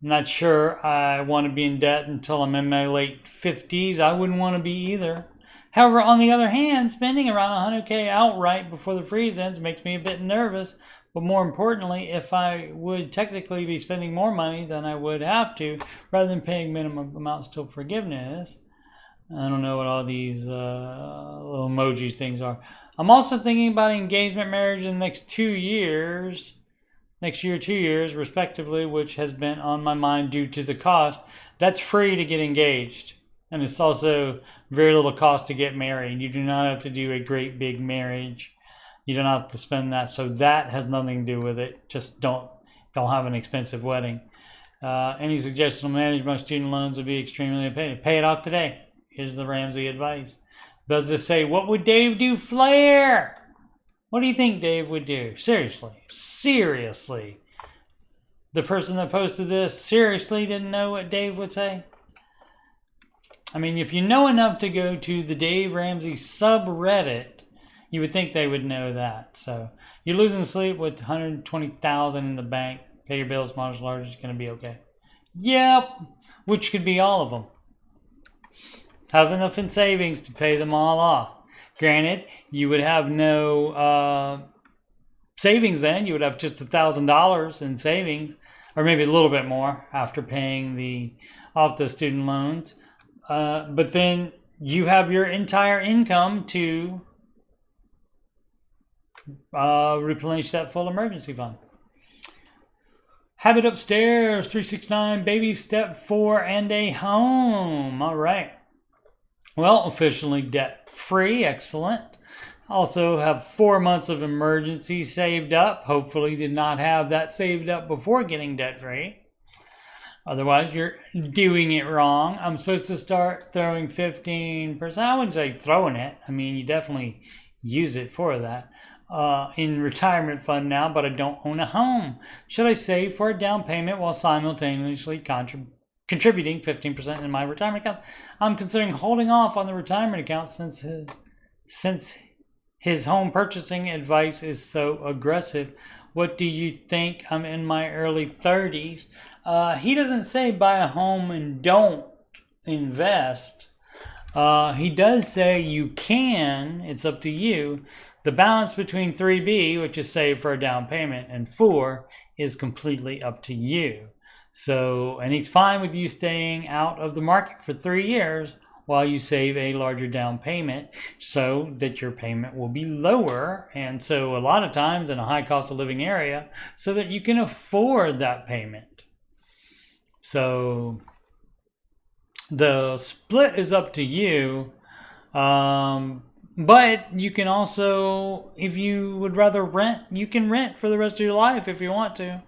I'm not sure I want to be in debt until I'm in my late 50s. I wouldn't want to be either. However, on the other hand, spending around $100K outright before the freeze ends makes me a bit nervous. But more importantly, if I would technically be spending more money than I would have to, rather than paying minimum amounts till forgiveness. I don't know what all these little emoji things are. I'm also thinking about engagement marriage in the next 2 years. Next year, 2 years, respectively, which has been on my mind due to the cost. That's free to get engaged. And it's also very little cost to get married. You do not have to do a great big marriage. You don't have to spend that. So that has nothing to do with it. Just don't have an expensive wedding. Any suggestion to manage my student loans would be extremely appreciated. Pay it off today. Here's the Ramsey advice. Does this say, what would Dave do? Flare! What do you think Dave would do? Seriously. Seriously. The person that posted this seriously didn't know what Dave would say? I mean, if you know enough to go to the Dave Ramsey subreddit, you would think they would know that. So you're losing sleep with 120,000 in the bank. Pay your bills, small or large, it's going to be okay. Yep. Which could be all of them. Have enough in savings to pay them all off. Granted, you would have no savings then. You would have just $1,000 in savings, or maybe a little bit more after paying off the student loans. But then you have your entire income to replenish that full emergency fund. Habit upstairs, 369, baby step 4 and a home. All right. Well, officially debt free. Excellent. Also have 4 months of emergency saved up. Hopefully did not have that saved up before getting debt free. Otherwise, you're doing it wrong. I'm supposed to start throwing 15%. I wouldn't say throwing it. I mean, you definitely use it for that. In retirement fund now, but I don't own a home. Should I save for a down payment while simultaneously contributing 15% in my retirement account? I'm considering holding off on the retirement account since his home purchasing advice is so aggressive. What do you think? I'm in my early 30s. He doesn't say buy a home and don't invest. He does say you can. It's up to you. The balance between 3B, which is save for a down payment, and 4 is completely up to you. So, and he's fine with you staying out of the market for 3 years while you save a larger down payment so that your payment will be lower. And so a lot of times in a high cost of living area so that you can afford that payment. So the split is up to you. But you can also, if you would rather rent, you can rent for the rest of your life if you want to.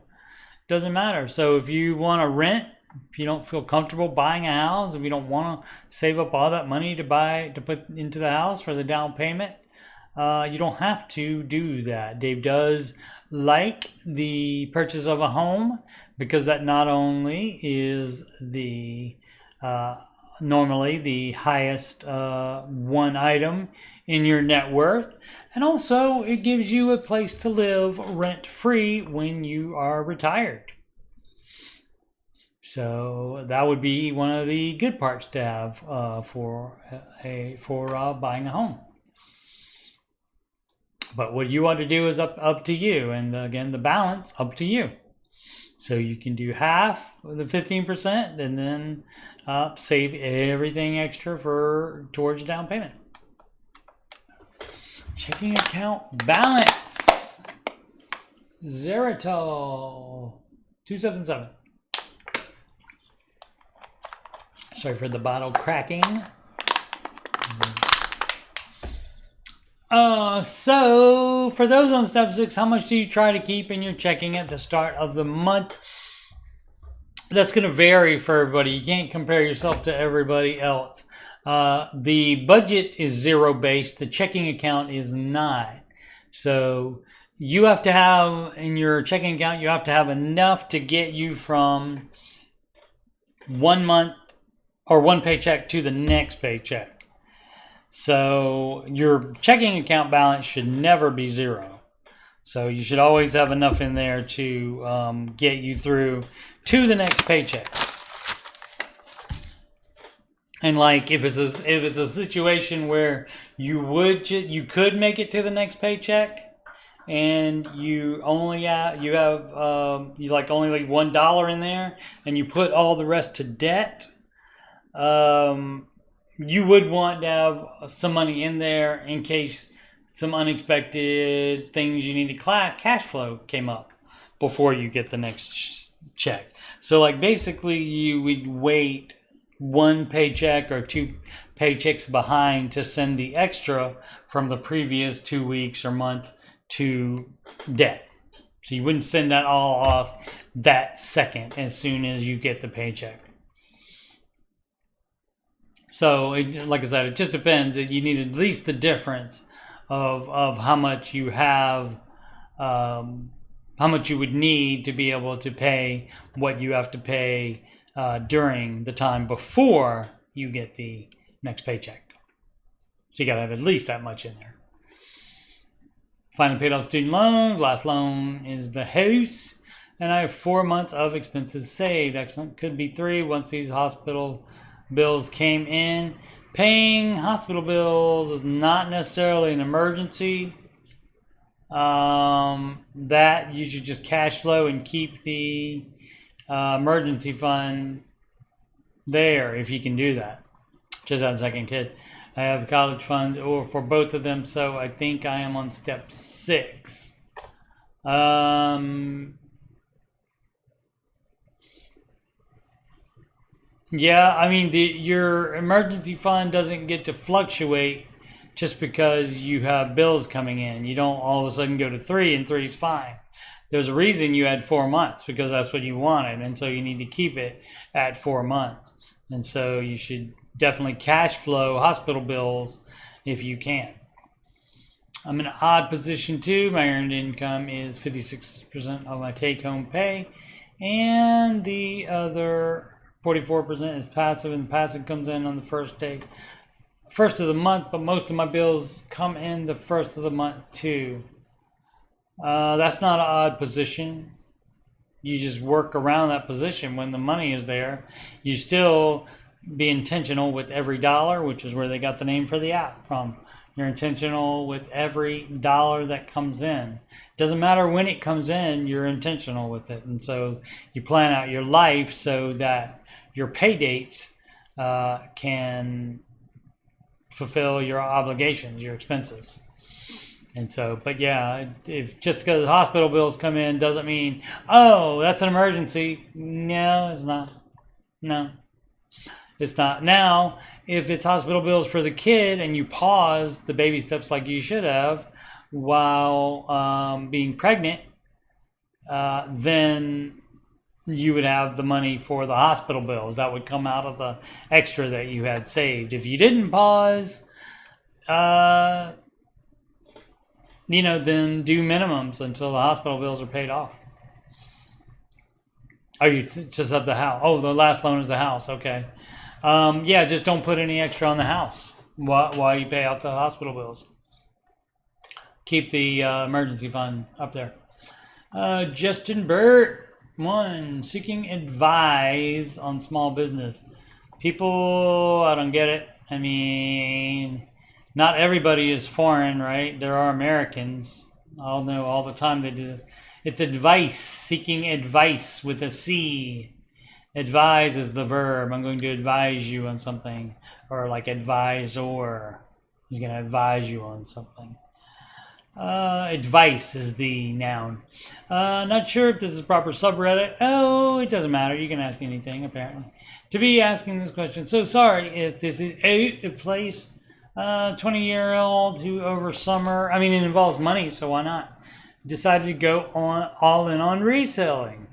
Doesn't matter. So if you want to rent, if you don't feel comfortable buying a house, if you don't want to save up all that money to put into the house for the down payment, you don't have to do that. Dave does like the purchase of a home because that not only is the normally the highest one item in your net worth, and also it gives you a place to live rent-free when you are retired. So that would be one of the good parts to have for buying a home. But what you want to do is up to you, and again the balance up to you. So you can do half of the 15% and then save everything extra towards a down payment. Checking account balance. Zeritol 277. Sorry for the bottle cracking. So for those on step 6, how much do you try to keep in your checking at the start of the month? That's going to vary for everybody. You can't compare yourself to everybody else. The budget is zero based. The checking account is not. So you have to have in your checking account, you have to have enough to get you from 1 month or one paycheck to the next paycheck. So your checking account balance should never be zero. So you should always have enough in there to get you through to the next paycheck. And like if it's a situation where you could make it to the next paycheck, and you only have only like $1 in there, and you put all the rest to debt. You would want to have some money in there in case some unexpected things you need to cash flow came up before you get the next check. So like basically you would wait one paycheck or 2 paychecks behind to send the extra from the previous 2 weeks or month to debt. So you wouldn't send that all off that second as soon as you get the paycheck. So, like I said, it just depends. You need at least the difference of how much you have, how much you would need to be able to pay what you have to pay during the time before you get the next paycheck. So you got to have at least that much in there. Finally paid off student loans. Last loan is the house. And I have 4 months of expenses saved. Excellent. Could be 3 once these hospital bills came in. Paying hospital bills is not necessarily an emergency. that you should just cash flow and keep the emergency fund there if you can do that. Just had a second kid. I have college funds or for both of them, so I think I am on step 6. Yeah, I mean your emergency fund doesn't get to fluctuate just because you have bills coming in. You don't all of a sudden go to 3 and 3 is fine. There's a reason you had 4 months because that's what you wanted, and so you need to keep it at 4 months. And so you should definitely cash flow hospital bills if you can. I'm in an odd position too. My earned income is 56% of my take-home pay, and the other 44% is passive, and passive comes in on the first of the month, but most of my bills come in the first of the month too. That's not an odd position. You just work around that position when the money is there. You still be intentional with every dollar, which is where they got the name for the app from. You're intentional with every dollar that comes in. Doesn't matter when it comes in, you're intentional with it. And so you plan out your life so that your pay dates can fulfill your obligations, your expenses. And so, but yeah, if just because hospital bills come in doesn't mean, oh, that's an emergency. No, it's not. No, it's not. Now, if it's hospital bills for the kid and you pause the baby steps like you should have while being pregnant, then you would have the money for the hospital bills. That would come out of the extra that you had saved. If you didn't pause, then do minimums until the hospital bills are paid off. Oh, you just have the house. Oh, the last loan is the house. Okay. Yeah, just don't put any extra on the house while you pay off the hospital bills. Keep the emergency fund up there. Justin Burt, 1, seeking advice on small business. People, I don't get it. I mean, not everybody is foreign, right? There are Americans. I'll know all the time they do this. It's advice, seeking advice with a C. Advise is the verb. I'm going to advise you on something. Or like advisor. He's going to advise you on something. Advice is the noun. Not sure if this is proper subreddit. Oh, it doesn't matter. You can ask anything, apparently. To be asking this question. So sorry if this is a place. 20-year-old who over summer, I mean, it involves money, so why not? Decided to go all in on reselling.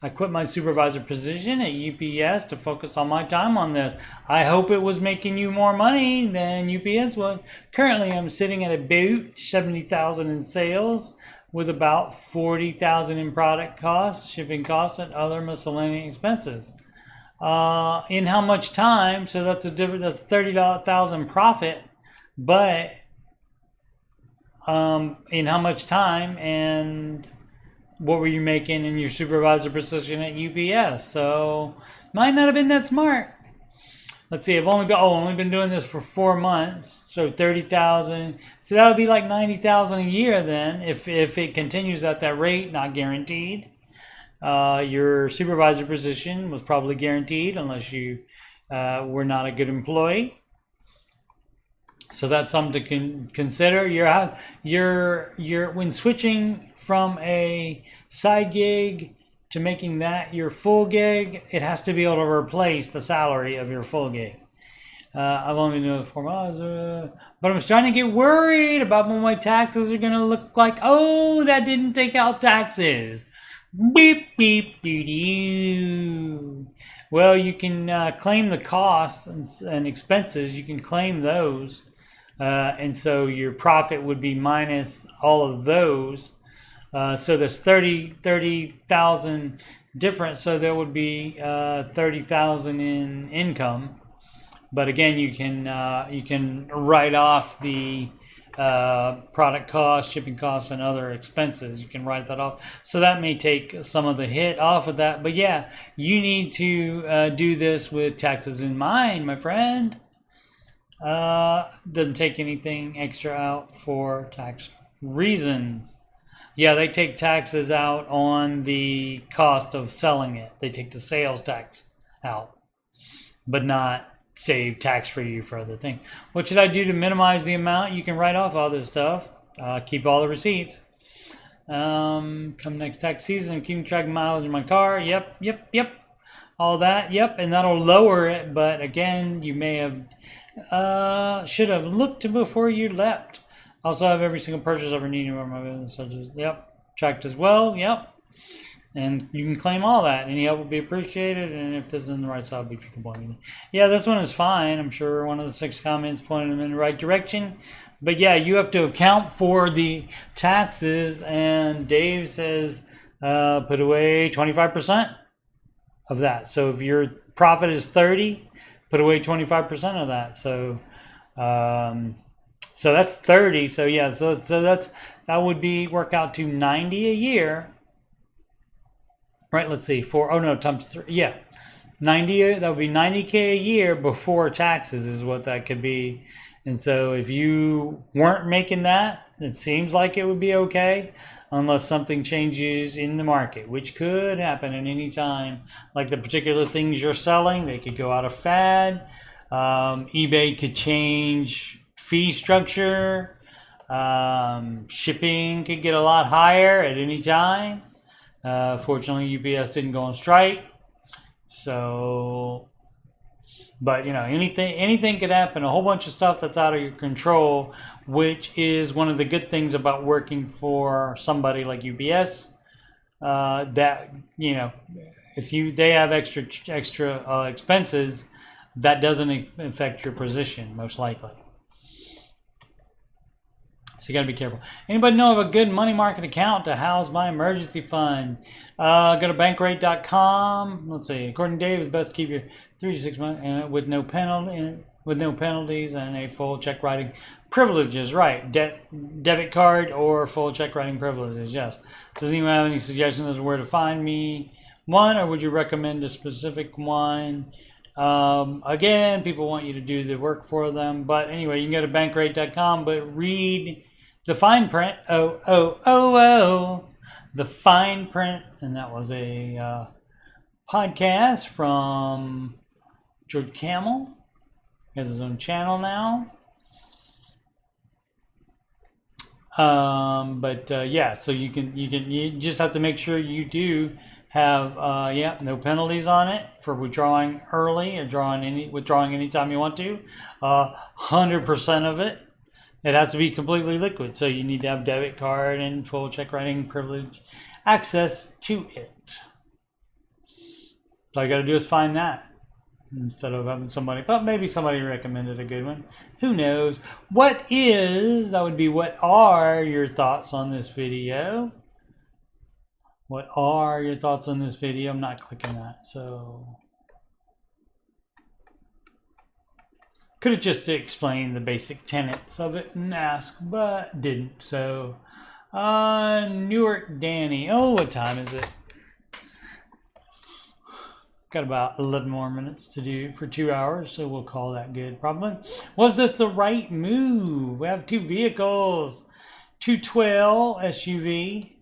I quit my supervisor position at UPS to focus all my time on this. I hope it was making you more money than UPS was. Currently, I'm sitting at about $70,000 in sales with about $40,000 in product costs, shipping costs, and other miscellaneous expenses. In how much time? So that's that's $30,000 profit, but in how much time and what were you making in your supervisor position at UPS? So might not have been that smart. Let's see. I've only been doing this for 4 months, so 30,000. So that would be like 90,000 a year then, if it continues at that rate. Not guaranteed. Your supervisor position was probably guaranteed unless you were not a good employee. So that's something to consider. You're when switching from a side gig to making that your full gig, it has to be able to replace the salary of your full gig. I've only been doing it 4 months, but I'm starting to get worried about what my taxes are going to look like. Oh, that didn't take out taxes. Beep, beep, doo, doo. Well, you can claim the costs and expenses. You can claim those. And so your profit would be minus all of those. So there's 30,000 different. So there would be 30,000 in income. But again, you can write off the product costs, shipping costs, and other expenses. You can write that off. So that may take some of the hit off of that. But yeah, you need to do this with taxes in mind, my friend. Doesn't take anything extra out for tax reasons. Yeah, they take taxes out on the cost of selling it. They take the sales tax out, but not save tax for you for other things. What should I do to minimize the amount? You can write off all this stuff. Keep all the receipts. Come next tax season, I'm keeping track of mileage in my car. Yep. All that, yep, and that'll lower it. But again, you may have should have looked before you leapt. Also have every single purchase ever needed for my business, such as tracked as well, and you can claim all that. Any help would be appreciated, and if this is in the right side, if you can point me. Yeah, this one is fine. I'm sure one of the 6 comments pointed them in the right direction. But yeah, you have to account for the taxes, and Dave says put away 25% of that. So if your profit is 30, put away 25% of that. So so that's 30. So yeah, so that would work out to 90 a year. Right, let's see, times 3, yeah. 90, that would be 90K a year before taxes is what that could be. And so if you weren't making that, it seems like it would be okay, unless something changes in the market, which could happen at any time. Like the particular things you're selling, they could go out of fad. eBay could change fee structure. Shipping could get a lot higher at any time. Fortunately, UPS didn't go on strike. So, but you know, anything could happen. A whole bunch of stuff that's out of your control, which is one of the good things about working for somebody like UPS. That, you know, if they have extra expenses, that doesn't affect your position most likely. So you got to be careful. Anybody know of a good money market account to house my emergency fund? Go to bankrate.com. Let's see. According to Dave, it's best to keep your 3 to 6 months and with no penalties and a full check writing privileges. Right. Debit card or full check writing privileges. Yes. Does anyone have any suggestions as to where to find me one, or would you recommend a specific one? Again, people want you to do the work for them. But anyway, you can go to bankrate.com, but read the fine print. The fine print. And that was a podcast from George Camel. He has his own channel now. Yeah, so you just have to make sure you do have no penalties on it for withdrawing early or withdrawing anytime you want to. 100% of it. It has to be completely liquid, so you need to have debit card and full check writing privilege access to it. So all you got to do is find that instead of having somebody, but maybe somebody recommended a good one. Who knows? What are your thoughts on this video? What are your thoughts on this video? I'm not clicking that, so could have just explained the basic tenets of it and asked, but didn't. So, Newark Danny. Oh, what time is it? Got about 11 more minutes to do for 2 hours, so we'll call that good, probably. Was this the right move? We have 2 vehicles. 212 SUV.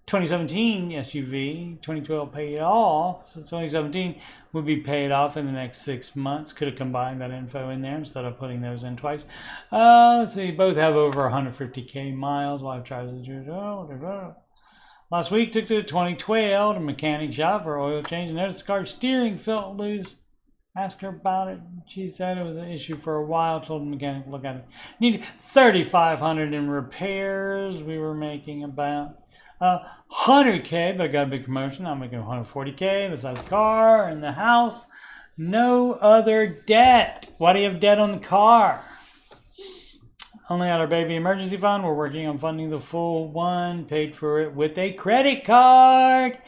2017 SUV, 2012 paid off, so 2017 would be paid off in the next 6 months. Could have combined that info in there instead of putting those in twice. Let's see, both have over 150K miles. Wife drives the last week, took to 2012 to mechanic shop for oil change and noticed the car's steering felt loose. Asked her about it. She said it was an issue for a while. Told the mechanic to look at it. Needed $3,500 in repairs. We were making about 100K, but I got a big promotion. I'm making 140K besides the car and the house. No other debt. Why do you have debt on the car? Only had our baby emergency fund. We're working on funding the full one. Paid for it with a credit card.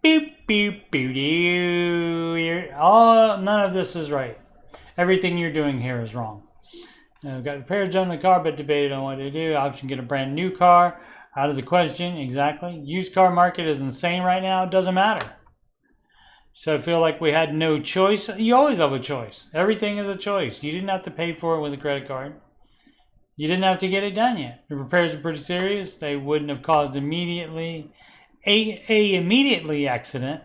Beep, beep, beep, beep. None of this is right. Everything you're doing here is wrong. Got repairs on the car, but debated on what to do. Option: get a brand new car. Out of the question, exactly. Used car market is insane right now. It doesn't matter. So I feel like we had no choice. You always have a choice. Everything is a choice. You didn't have to pay for it with a credit card. You didn't have to get it done yet. The repairs are pretty serious. They wouldn't have caused an immediate accident,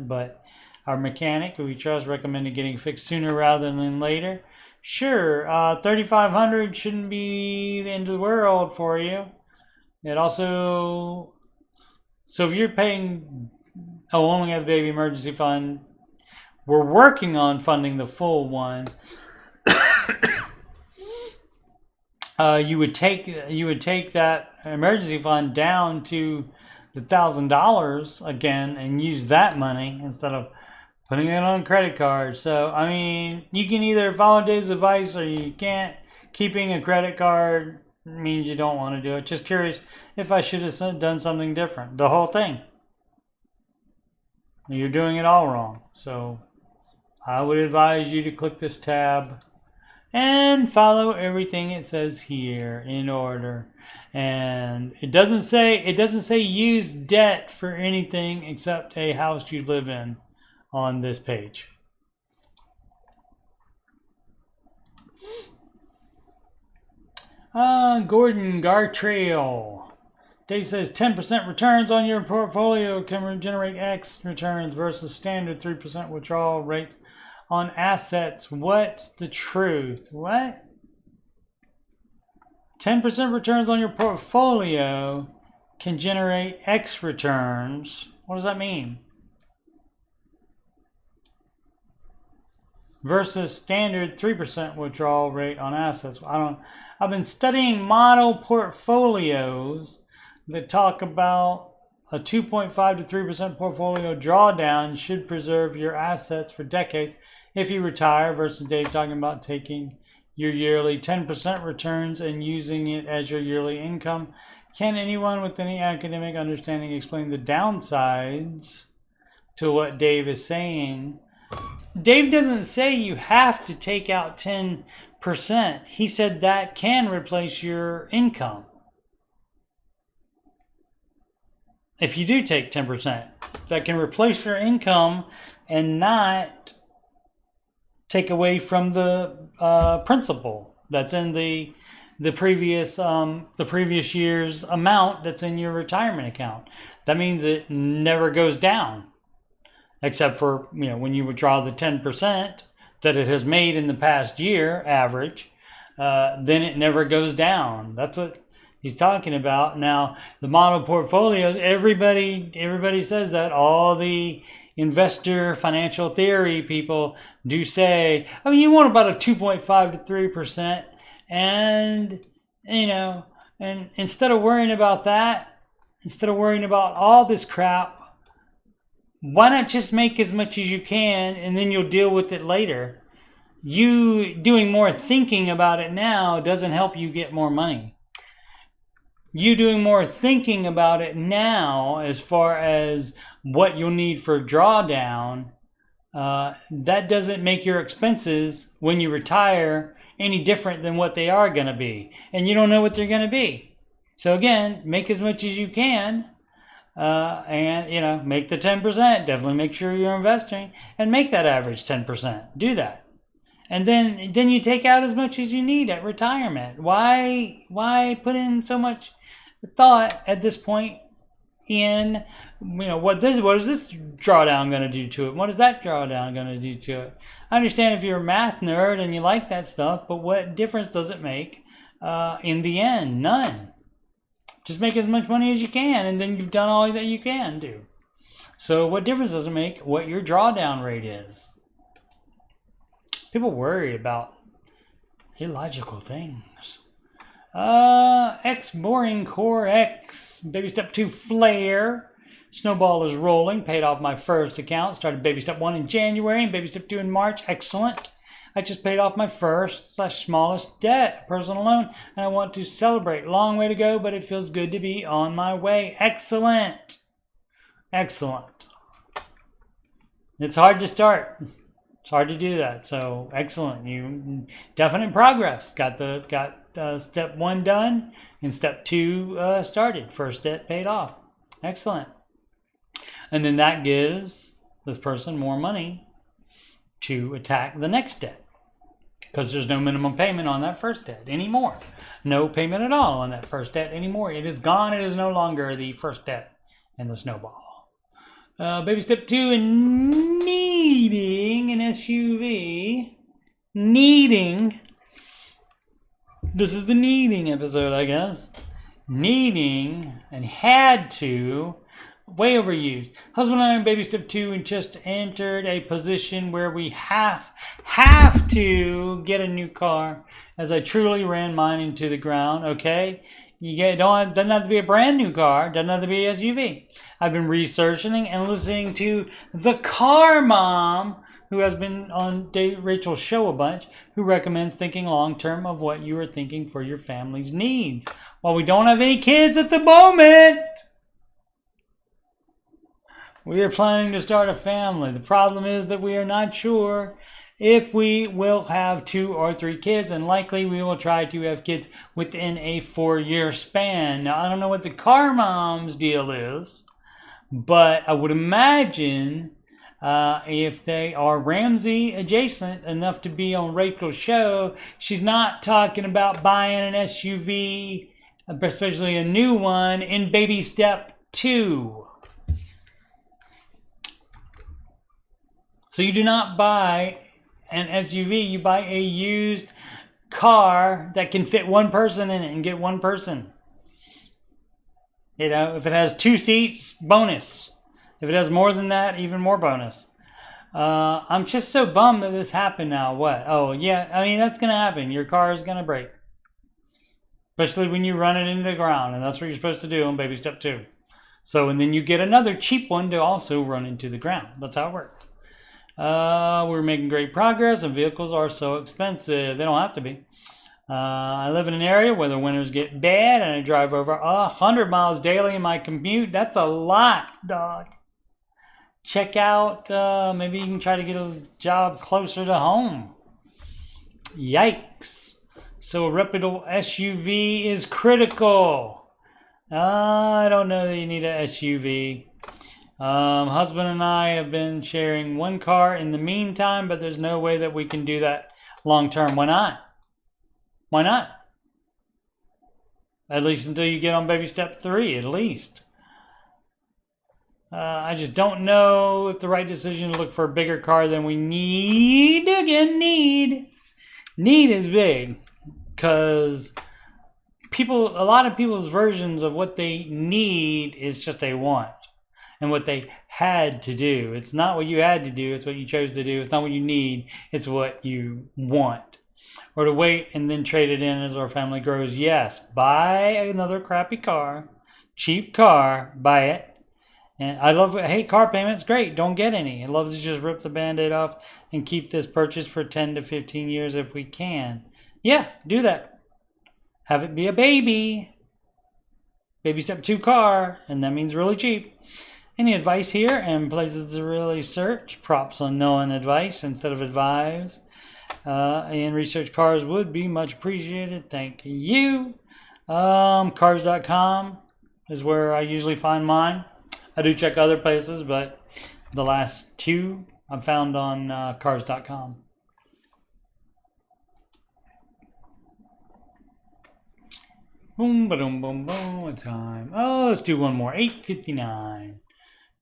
but our mechanic, who we trust, recommended getting fixed sooner rather than later. Sure, $3,500 shouldn't be the end of the world for you. It also, so if you're paying, only have the baby emergency fund, we're working on funding the full one. You would take that emergency fund down to the $1,000 again and use that money instead of putting it on a credit card. So, I mean, you can either follow Dave's advice or you can't. Keeping a credit card means you don't want to do it. Just curious if I should have done something different. The whole thing. You're doing it all wrong. So, I would advise you to click this tab and follow everything it says here in order. And it doesn't say use debt for anything except a house you live in on this page. Gordon Gartrail. Dave says 10% returns on your portfolio can generate X returns versus standard 3% withdrawal rates on assets. What's the truth? What? 10% returns on your portfolio can generate X returns. What does that mean? Versus standard 3% withdrawal rate on assets. I've been studying model portfolios that talk about a 2.5 to 3% portfolio drawdown should preserve your assets for decades if you retire, versus Dave talking about taking your yearly 10% returns and using it as your yearly income. Can anyone with any academic understanding explain the downsides to what Dave is saying? Dave doesn't say you have to take out 10%. He said that can replace your income. If you do take 10%, that can replace your income and not take away from the principal that's in the previous year's amount that's in your retirement account. That means it never goes down, except for when you withdraw the 10% that it has made in the past year average. Then it never goes down. That's what he's talking about. Now, the model portfolios, everybody says that. All the investor financial theory people do say, you want about a 2.5 to 3%. And, and instead of worrying about that, instead of worrying about all this crap, why not just make as much as you can and then you'll deal with it later? You doing more thinking about it now doesn't help you get more money. You doing more thinking about it now as far as what you'll need for drawdown, that doesn't make your expenses when you retire any different than what they are going to be. And you don't know what they're going to be. So again, make as much as you can. And make the 10%. Definitely make sure you're investing and make that average 10%. Do that. And then you take out as much as you need at retirement. Why put in so much thought at this point in what is this drawdown going to do to it? What is that drawdown going to do to it? I understand if you're a math nerd and you like that stuff, but what difference does it make in the end? None. Just make as much money as you can, and then you've done all that you can do. So what difference does it make what your drawdown rate is? People worry about illogical things. X Boring Core X. Baby step 2 flare. Snowball is rolling. Paid off my first account. Started baby step 1 in January and baby step 2 in March. Excellent. I just paid off my first/smallest debt, personal loan, and I want to celebrate. Long way to go, but it feels good to be on my way. Excellent. Excellent. It's hard to start. It's hard to do that. So excellent. You definite progress. Got step 1 done and step 2 started. First debt paid off. Excellent. And then that gives this person more money to attack the next debt. because there's no minimum payment on that first debt anymore. No payment at all on that first debt anymore. It is gone. It is no longer the first debt in the snowball. Baby step 2 in needing an SUV. Needing. This is the needing episode, I guess. Needing and had to. Way overused. Husband and I in baby step 2 and just entered a position where we have to get a new car, as I truly ran mine into the ground. Okay, doesn't have to be a brand new car, doesn't have to be an SUV. I've been researching and listening to the car mom, who has been on Rachel's show a bunch, who recommends thinking long term of what you are thinking for your family's needs. While we don't have any kids at the moment, we are planning to start a family. The problem is that we are not sure if we will have 2 or 3 kids, and likely we will try to have kids within a 4-year span. Now, I don't know what the car mom's deal is, but I would imagine if they are Ramsey adjacent enough to be on Rachel's show, she's not talking about buying an SUV, especially a new one, in baby step 2. So you do not buy an SUV, you buy a used car that can fit one person in it and get one person. You know, if it has 2 seats, bonus. If it has more than that, even more bonus. I'm just so bummed that this happened now. What? Oh, yeah, I mean, that's going to happen. Your car is going to break. Especially when you run it into the ground, and that's what you're supposed to do on baby step 2. So, and then you get another cheap one to also run into the ground. That's how it works. We're making great progress, and vehicles are so expensive. They don't have to be. I live in an area where the winters get bad, and I drive over 100 miles daily in my commute. That's a lot, dog. Check out, maybe you can try to get a job closer to home. Yikes. So a reputable SUV is critical. I don't know that you need an SUV. Husband and I have been sharing one car in the meantime, but there's no way that we can do that long term. Why not? Why not? At least until you get on baby step 3, at least. I just don't know if the right decision to look for a bigger car than we need. Again, need. Need is big, because a lot of people's versions of what they need is just a want. And what they had to do. It's not what you had to do, it's what you chose to do. It's not what you need, it's what you want. Or to wait and then trade it in as our family grows. Yes, buy another crappy car, cheap car, buy it. And I hate car payments, great, don't get any. I'd love to just rip the Band-Aid off and keep this purchase for 10 to 15 years if we can. Yeah, do that. Have it be a baby. Baby step 2 car, and that means really cheap. Any advice here and places to really search? Props on knowing advice instead of advise. And research cars would be much appreciated. Thank you. Cars.com is where I usually find mine. I do check other places, but the last 2 I found on cars.com. Boom, ba-dum, boom, boom. What time? Oh, let's do one more. 8:59.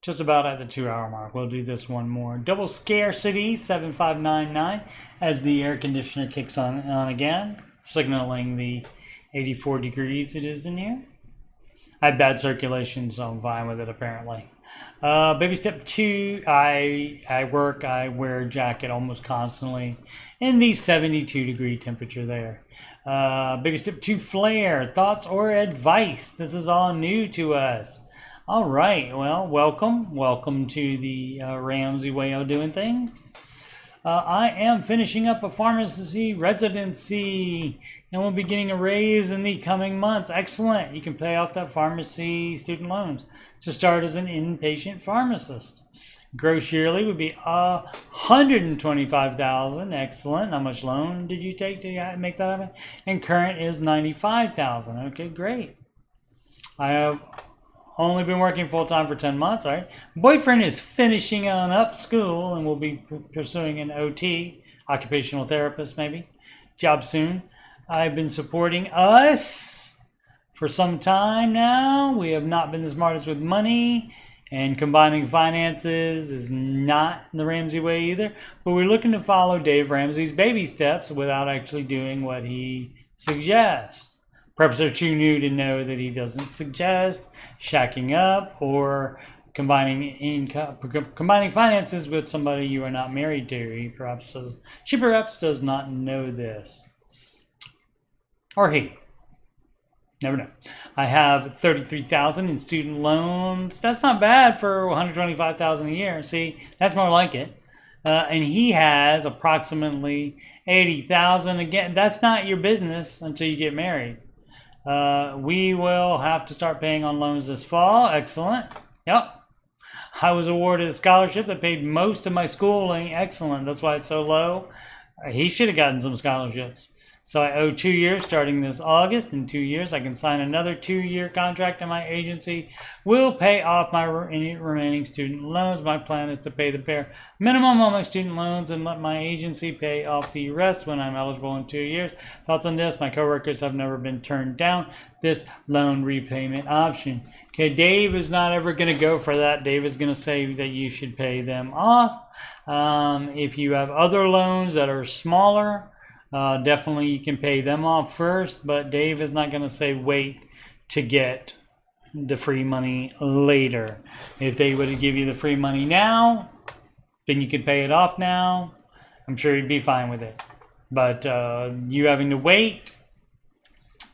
Just about at the 2-hour mark. We'll do this one more. Double scarcity, 7599, as the air conditioner kicks on again, signaling the 84 degrees it is in here. I had bad circulation, so I'm fine with it apparently. Baby step 2, I wear a jacket almost constantly in the 72 degree temperature there. Baby step 2, flare, thoughts or advice. This is all new to us. All right, well, welcome to the Ramsey way of doing things. I am finishing up a pharmacy residency and will be getting a raise in the coming months. Excellent. You can pay off that pharmacy student loans to start as an inpatient pharmacist. Gross yearly would be $125,000. Excellent. How much loan did you take to make that happen? And current is $95,000. Okay, great. I have only been working full-time for 10 months, all right? Boyfriend is finishing on up school and will be pursuing an OT, occupational therapist maybe. job soon. I've been supporting us for some time now. We have not been the smartest with money, and combining finances is not the Ramsey way either. But we're looking to follow Dave Ramsey's baby steps without actually doing what he suggests. Perhaps they're too new to know that he doesn't suggest shacking up or combining finances with somebody you are not married to. She perhaps does not know this. Or he. Never know. I have $33,000 in student loans. That's not bad for $125,000 a year. See, that's more like it. And he has approximately $80,000. Again, that's not your business until you get married. We will have to start paying on loans this fall. Excellent. Yep. I was awarded a scholarship that paid most of my schooling. Excellent. That's why it's so low. He should have gotten some scholarships. So I owe 2 years starting this August. In 2 years, I can sign another 2-year contract, and my agency will pay off my remaining student loans. My plan is to pay the bare minimum on my student loans and let my agency pay off the rest when I'm eligible in 2 years. Thoughts on this? My coworkers have never been turned down this loan repayment option. Okay, Dave is not ever going to go for that. Dave is going to say that you should pay them off. If you have other loans that are smaller, definitely you can pay them off first, but Dave is not going to say wait to get the free money later. If they would give you the free money now, then you could pay it off now. I'm sure he'd be fine with it. But you having to wait,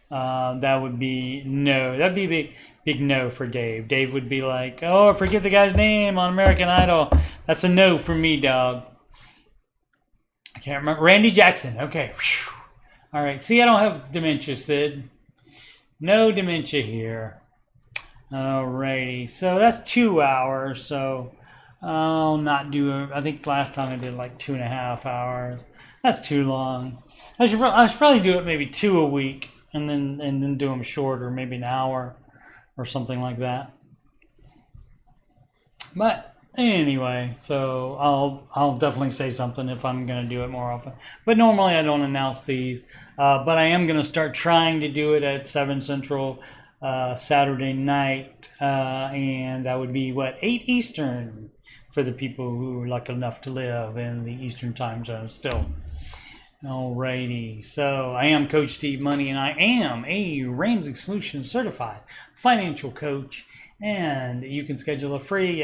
that would be no. That'd be a big no for Dave. Dave would be like, oh, I forget the guy's name on American Idol. That's a no for me, dog. I can't remember. Randy Jackson. Okay. Whew. All right. See, I don't have dementia, Sid. No dementia here. All righty. So that's 2 hours. So I'll not do it. I think last time I did like 2.5 hours. That's too long. I should probably do it maybe 2 a week and then do them shorter, maybe an hour or something like that. But anyway, so I'll definitely say something if I'm going to do it more often. But normally I don't announce these. But I am going to start trying to do it at 7 Central Saturday night. And that would be, 8 Eastern for the people who are lucky enough to live in the Eastern time zone still. Alrighty, so I am Coach Steve Money, and I am a Ramsey Solutions certified financial coach. And you can schedule a free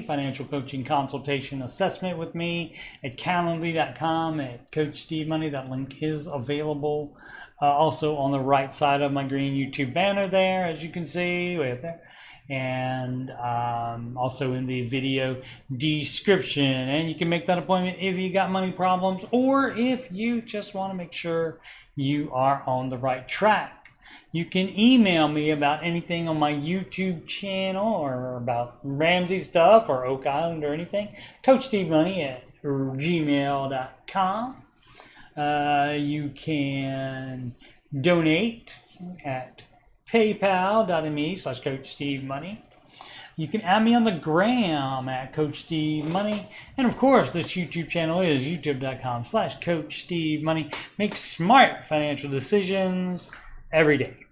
financial coaching consultation assessment with me at calendly.com at Coach Steve Money. That link is available. Also on the right side of my green YouTube banner there, as you can see, way up there. And also in the video description. And you can make that appointment if you got money problems or if you just want to make sure you are on the right track. You can email me about anything on my YouTube channel or about Ramsey stuff or Oak Island or anything. CoachSteveMoney@gmail.com. You can donate at paypal.me/CoachSteveMoney. You can add me on the gram at Coach Steve Money. And of course, this YouTube channel is youtube.com/CoachSteveMoney. Make smart financial decisions every day.